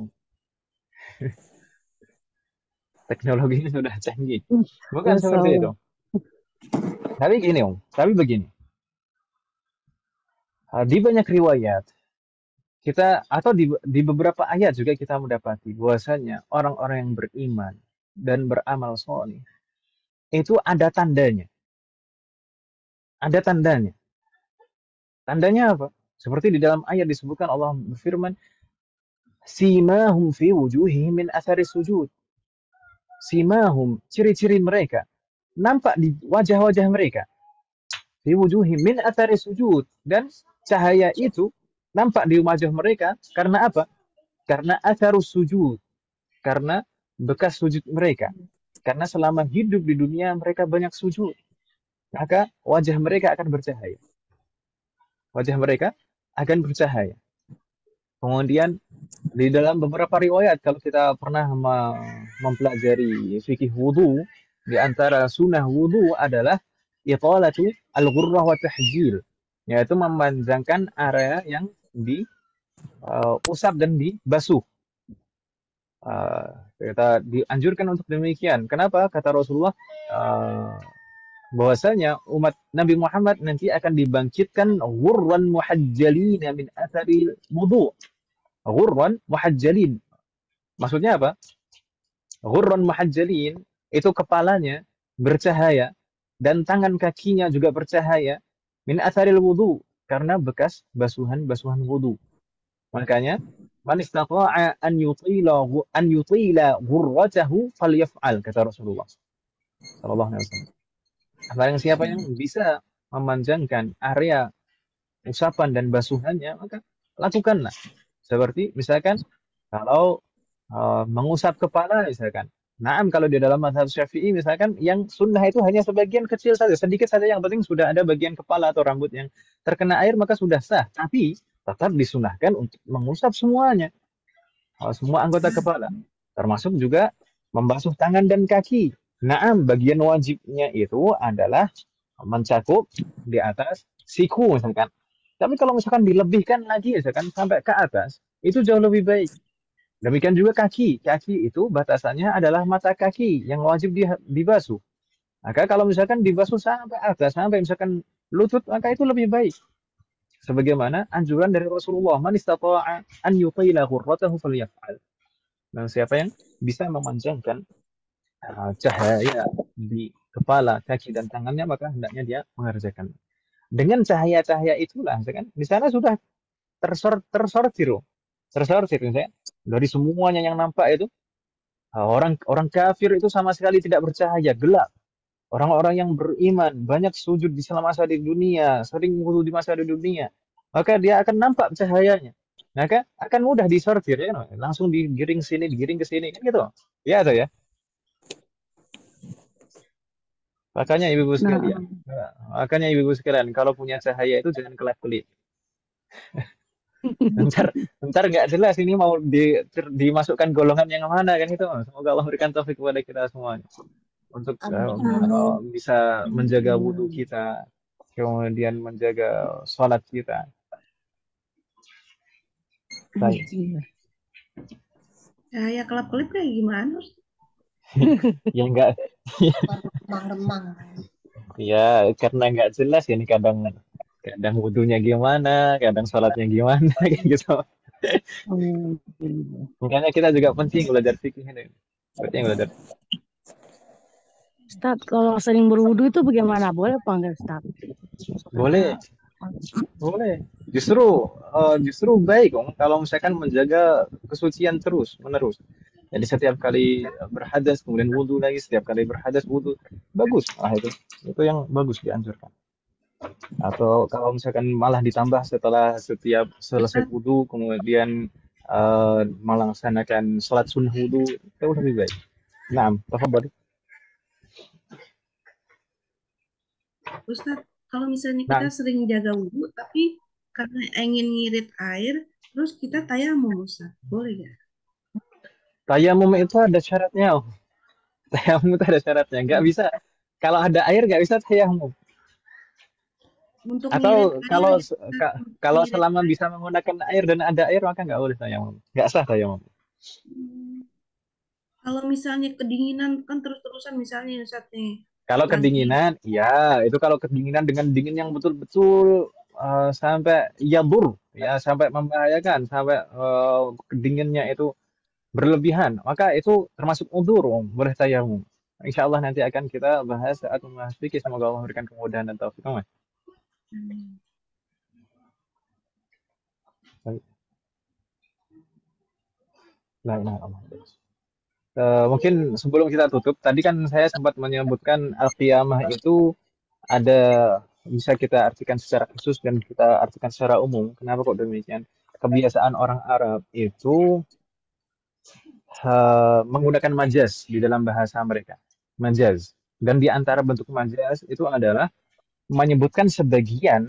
Teknologinya sudah canggih. Bukan seperti itu. Tapi begini. Di banyak riwayat kita atau di beberapa ayat juga kita mendapati bahwasanya orang-orang yang beriman dan beramal soleh itu ada tandanya. Tandanya apa? Seperti di dalam ayat disebutkan Allah berfirman, simahum fi wujuhihim min athari sujud. Simahum, ciri-ciri mereka nampak di wajah-wajah mereka. Fi wujuhihim min athari sujud, dan cahaya itu nampak di wajah mereka karena apa? Karena atharus sujud, karena bekas sujud mereka. Karena selama hidup di dunia mereka banyak sujud, maka wajah mereka akan bercahaya. Kemudian di dalam beberapa riwayat, kalau kita pernah mempelajari fikih wudu, di antara sunnah wudu adalah italatu al-ghurrah wa tahjil, yaitu memanjangkan area yang diusap dan dibasuh. Kita dianjurkan untuk demikian. Kenapa? Kata Rasulullah bahwasanya umat Nabi Muhammad nanti akan dibangkitkan ghurran muhajjalin min athari wudu. Ghurran muhajjalin. Maksudnya apa? Ghurran muhajjalin, itu kepalanya bercahaya dan tangan kakinya juga bercahaya min atharil wudu, karena bekas basuhan wudu. Makanya man istata'a an yutila ghurratahu falyaf'al, kata Rasulullah sallallahu alaihi wasallam. Barang siapa yang bisa memanjangkan area usapan dan basuhannya, maka lakukanlah. Seperti misalkan kalau mengusap kepala misalkan. Naam, kalau di dalam mazhab Syafi'i misalkan yang sunnah itu hanya sebagian kecil saja, sedikit saja, yang penting sudah ada bagian kepala atau rambut yang terkena air maka sudah sah. Tapi tetap disunahkan untuk mengusap semuanya, semua anggota kepala, termasuk juga membasuh tangan dan kaki. Naam, bagian wajibnya itu adalah mencakup di atas siku misalkan. Tapi kalau misalkan dilebihkan lagi misalkan sampai ke atas, itu jauh lebih baik. Demikian juga kaki. Kaki itu batasannya adalah mata kaki yang wajib dibasuh. Maka kalau misalkan dibasuh sampai atas, sampai misalkan lutut, maka itu lebih baik. Sebagaimana anjuran dari Rasulullah, man istata'a an yutila ghurratahu falyaf'al. Dan siapa yang bisa memanjangkan cahaya di kepala, kaki, dan tangannya, maka hendaknya dia mengerjakan. Dengan cahaya-cahaya itulah, kan, di sana sudah tersortir, misalnya, dari semuanya yang nampak itu, orang kafir itu sama sekali tidak bercahaya, gelap. Orang-orang yang beriman banyak sujud di selama masa di dunia, sering wudu di masa di dunia, maka dia akan nampak cahayanya. Maka akan mudah disortir, ya, langsung digiring sini, digiring ke sini, kan gitu. Ya, atau ya. Makanya ibu-ibu sekalian, kalau punya cahaya itu jangan kelap-kelip. Ntar nggak jelas ini mau dimasukkan golongan yang mana, kan itu. Semoga Allah berikan taufik kepada kita semuanya untuk bisa menjaga wudhu kita, kemudian menjaga sholat kita. Baik. Ya kelap-kelip kayak gimana? Ya enggak. Remang-remang. Ya karena nggak jelas ini, kadang wudhunya gimana, kadang sholatnya gimana, kayak gitu. Makanya kita juga penting belajar fikih ini. Penting belajar. Ustaz, kalau sering berwudu itu bagaimana? Boleh apa enggak, Ustaz? Boleh. Justru baik dong kalau misalkan menjaga kesucian terus menerus. Jadi setiap kali berhadas kemudian wudu lagi, setiap kali berhadas wudu, bagus. Itu yang bagus, dianjurkan. Atau kalau misalkan malah ditambah setelah setiap selesai wudu kemudian melaksanakan salat sunnah wudu, itu lebih baik. Nah, tafadhol. Ustaz, kalau misalnya kita sering jaga wudhu, tapi karena ingin ngirit air, terus kita tayamum, Ustaz, boleh nggak? Tayamum itu ada syaratnya. Tayamum itu ada syaratnya. Nggak bisa. Kalau ada air nggak bisa tayamum. Untuk Atau ngirit kalau ngirit selama bisa menggunakan air dan ada air, maka nggak boleh tayamum. Nggak sah tayamum. Kalau misalnya kedinginan kan terus-terusan misalnya Ustaz nih. Kalau kedinginan, ya itu kalau kedinginan dengan dingin yang betul-betul sampai sampai membahayakan, sampai kedinginnya itu berlebihan, maka itu termasuk udzur, boleh tayamum. Insya Allah nanti akan kita bahas saat membahas fikih. Semoga Allah memberikan kemudahan dan taufik. Mungkin sebelum kita tutup, tadi kan saya sempat menyebutkan al-qiyamah itu bisa kita artikan secara khusus dan kita artikan secara umum. Kenapa kok demikian? Kebiasaan orang Arab itu menggunakan majaz di dalam bahasa mereka. Majaz. Dan di antara bentuk majaz itu adalah menyebutkan sebagian,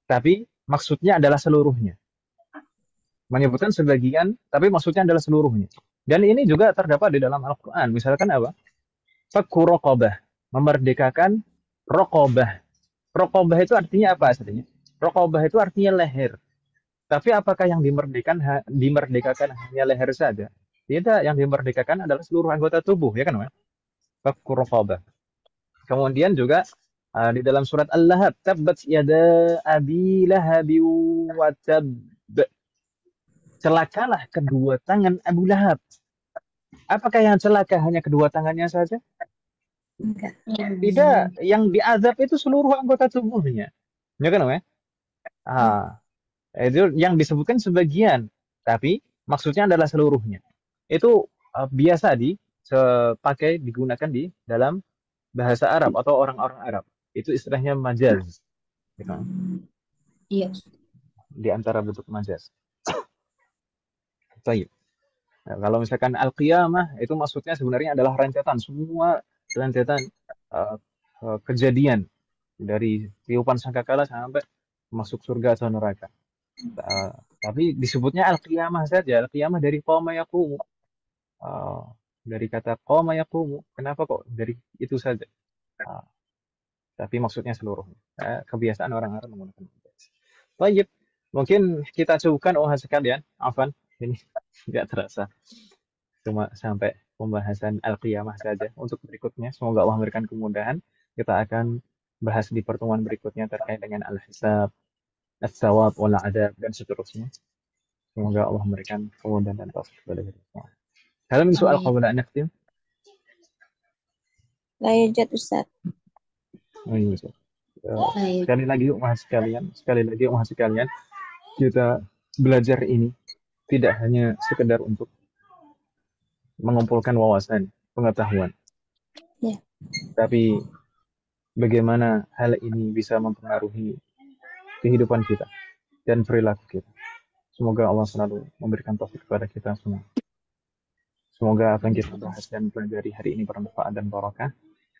tapi maksudnya adalah seluruhnya. Menyebutkan sebagian, tapi maksudnya adalah seluruhnya. Dan ini juga terdapat di dalam Al-Quran. Misalkan apa? Fakku raqabah. Memerdekakan raqabah. Raqabah itu artinya apa aslinya? Raqabah itu artinya leher. Tapi apakah yang dimerdekakan hanya leher saja? Tidak, yang dimerdekakan adalah seluruh anggota tubuh, ya kan? Fakku raqabah. Kemudian juga di dalam surat Al-Lahab, tabbat yada abi lahabi wa tab. Celakalah kedua tangan Abu Lahab. Apakah yang celaka hanya kedua tangannya saja? Enggak. Tidak, yang diazab itu seluruh anggota tubuhnya. Ya kan, Om, ya? Ah, itu yang disebutkan sebagian, tapi maksudnya adalah seluruhnya. Itu biasa pakai digunakan di dalam bahasa Arab atau orang-orang Arab. Itu istilahnya majaz, gitu. Iya. Di antara bentuk majaz. Baik. Nah, kalau misalkan al-qiyamah itu maksudnya sebenarnya adalah rentetan semua rentetan uh, kejadian dari tiupan sangkakala sampai masuk surga atau neraka. Tapi disebutnya al-qiyamah saja, al-qiyamah dari qama yaqumu. Uh, dari kata qama yaqumu. Kenapa kok dari itu saja? Uh, tapi maksudnya seluruhnya. Kebiasaan orang Arab menggunakan itu. Baik, mungkin kita cukupkan sekalian. Afan, ini tidak terasa. Cuma sampai pembahasan al-qiyamah saja. Untuk berikutnya, semoga Allah memberikan kemudahan. Kita akan bahas di pertemuan berikutnya terkait dengan al-hisab, as-sawab, wal-adab, dan seterusnya. Semoga Allah memberikan kemudahan dan taufik kepada kita semua. Hal min soal Amin. qabla an nakhtim? La yujad Ustaz. Oh, iya, Ustaz. Baik. Sekali lagi yuk mahasiswa sekalian, kita belajar ini tidak hanya sekedar untuk mengumpulkan wawasan, pengetahuan, Ya. tapi bagaimana hal ini bisa mempengaruhi kehidupan kita dan perilaku kita. Semoga Allah selalu memberikan taufik kepada kita semua. Semoga apa yang kita bahas dan pelajari hari ini bermanfaat dan barakah.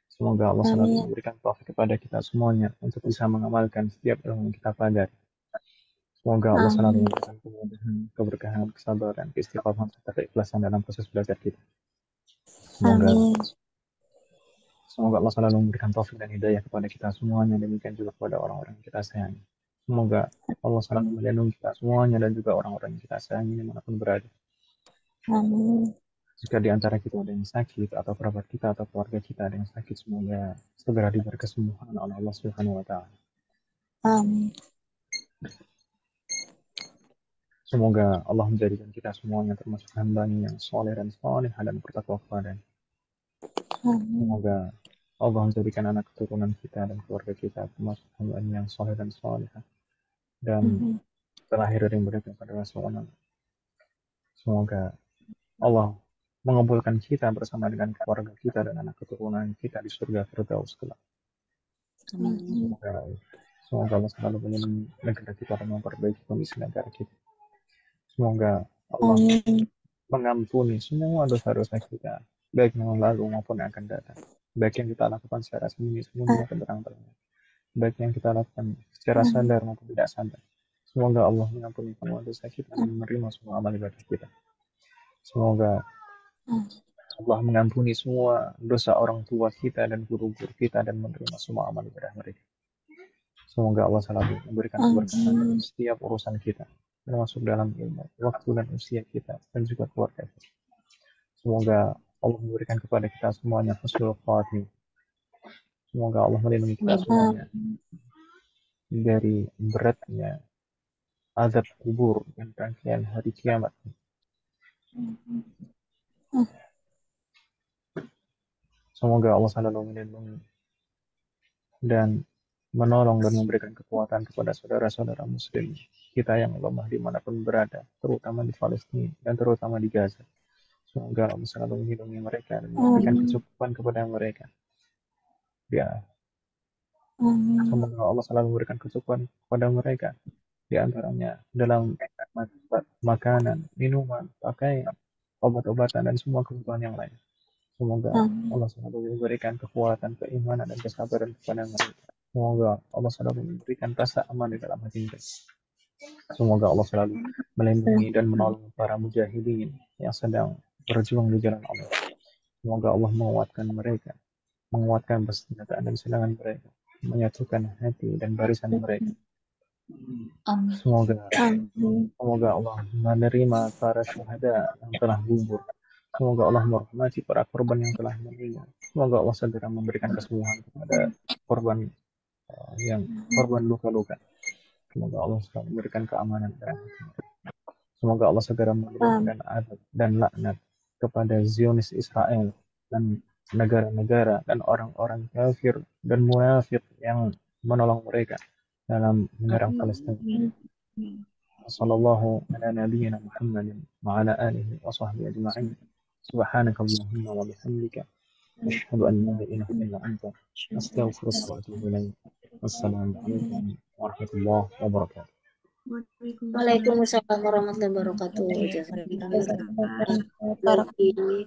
Semoga Allah selalu Amin. memberikan taufik kepada kita semuanya untuk bisa mengamalkan setiap ilmu yang kita pelajari. Semoga Allah selalu Amin. memberikan kemudahan, keberkahan, kesabaran, keistiqomahan, serta keikhlasan dalam proses belajar kita. Amin. Semoga Allah selalu memberikan taufik dan hidayah kepada kita semuanya, demikian juga kepada orang-orang yang kita sayangi. Semoga Allah selalu melindungi kita semuanya dan juga orang-orang yang kita sayangi dimanapun berada. Amin. Jika di antara kita ada yang sakit, atau kerabat kita, atau keluarga kita ada yang sakit, semoga segera diberi kesembuhan oleh Allah Subhanahu wa Ta'ala. Amin. Semoga Allah menjadikan kita semuanya termasuk hamba-Nya yang soleh dan soleh dan bertakwa kepada-Nya. Amin. Semoga Allah menjadikan anak keturunan kita dan keluarga kita termasuk hamba-Nya yang soleh dan soleh dan Amin. terlahir dari mereka pada Rasulullah. Semoga Allah mengumpulkan kita bersama dengan keluarga kita dan anak keturunan kita di surga Firdaus kelak. Amin. Semoga Allah selalu melindungi negara kita dan memperbaiki kondisi negara kita. Semoga Allah Amin. mengampuni semua dosa-dosa kita, baik yang lalu maupun yang akan datang. Baik yang kita lakukan secara sembunyi-sembunyi maupun terang-terangan. Baik yang kita lakukan secara sadar maupun tidak sadar. Semoga Allah mengampuni semua dosa kita dan menerima semua amal ibadah kita. Semoga Allah mengampuni semua dosa orang tua kita dan guru-guru kita dan menerima semua amal ibadah mereka. Semoga Allah selalu memberikan keberkahan dalam setiap urusan kita, termasuk dalam ilmu, waktu dan usia kita, dan juga keluarga kita. Semoga Allah memberikan kepada kita semuanya husnul khatimah. Semoga Allah melindungi kita semuanya dari beratnya azab kubur dan rangkaian hari kiamat. Semoga Allah selalu melindungi dan menolong dan memberikan kekuatan kepada saudara-saudara muslim kita yang lemah dimanapun berada, terutama di Palestina dan terutama di Gaza. Semoga Allah selalu melindungi mereka dan memberikan kecukupan kepada mereka. Ya, semoga Allah selalu memberikan kecukupan kepada mereka, di antaranya dalam makanan, minuman, pakaian, obat-obatan, dan semua kebutuhan yang lain. Semoga Allah selalu memberikan kekuatan, keimanan, dan kesabaran kepada mereka. Semoga Allah selalu memberikan rasa aman di dalam hati mereka. Semoga Allah selalu melindungi dan menolong para mujahidin yang sedang berjuang di jalan Allah. Semoga Allah menguatkan mereka, menguatkan persenjataan dan serangan mereka, menyatukan hati dan barisan mereka. Amin. Semoga Allah menerima para syuhada yang telah gugur. Semoga Allah merahmati para korban yang telah meninggal. Semoga Allah segera memberikan kesembuhan kepada korban yang korban luka-luka. Semoga Allah selalu memberikan keamanan dalam hati mereka. Semoga Allah segera menurunkan azab dan laknat kepada Zionis Israel dan negara-negara dan orang-orang kafir dan munafik yang menolong mereka dalam menyerang Palestina. Sallallahu ala nabiyyina Muhammadin wa ala alihi wa sahbihi ajma'in. Subhanakallahumma wa bihamdika asyhadu an la ilaha illa anta astaghfiruka wa atubu ilaik. Wassalamualaikum warahmatullahi wabarakatuh. Waalaikumsalam warahmatullahi wabarakatuh. Jazakallahu khairan.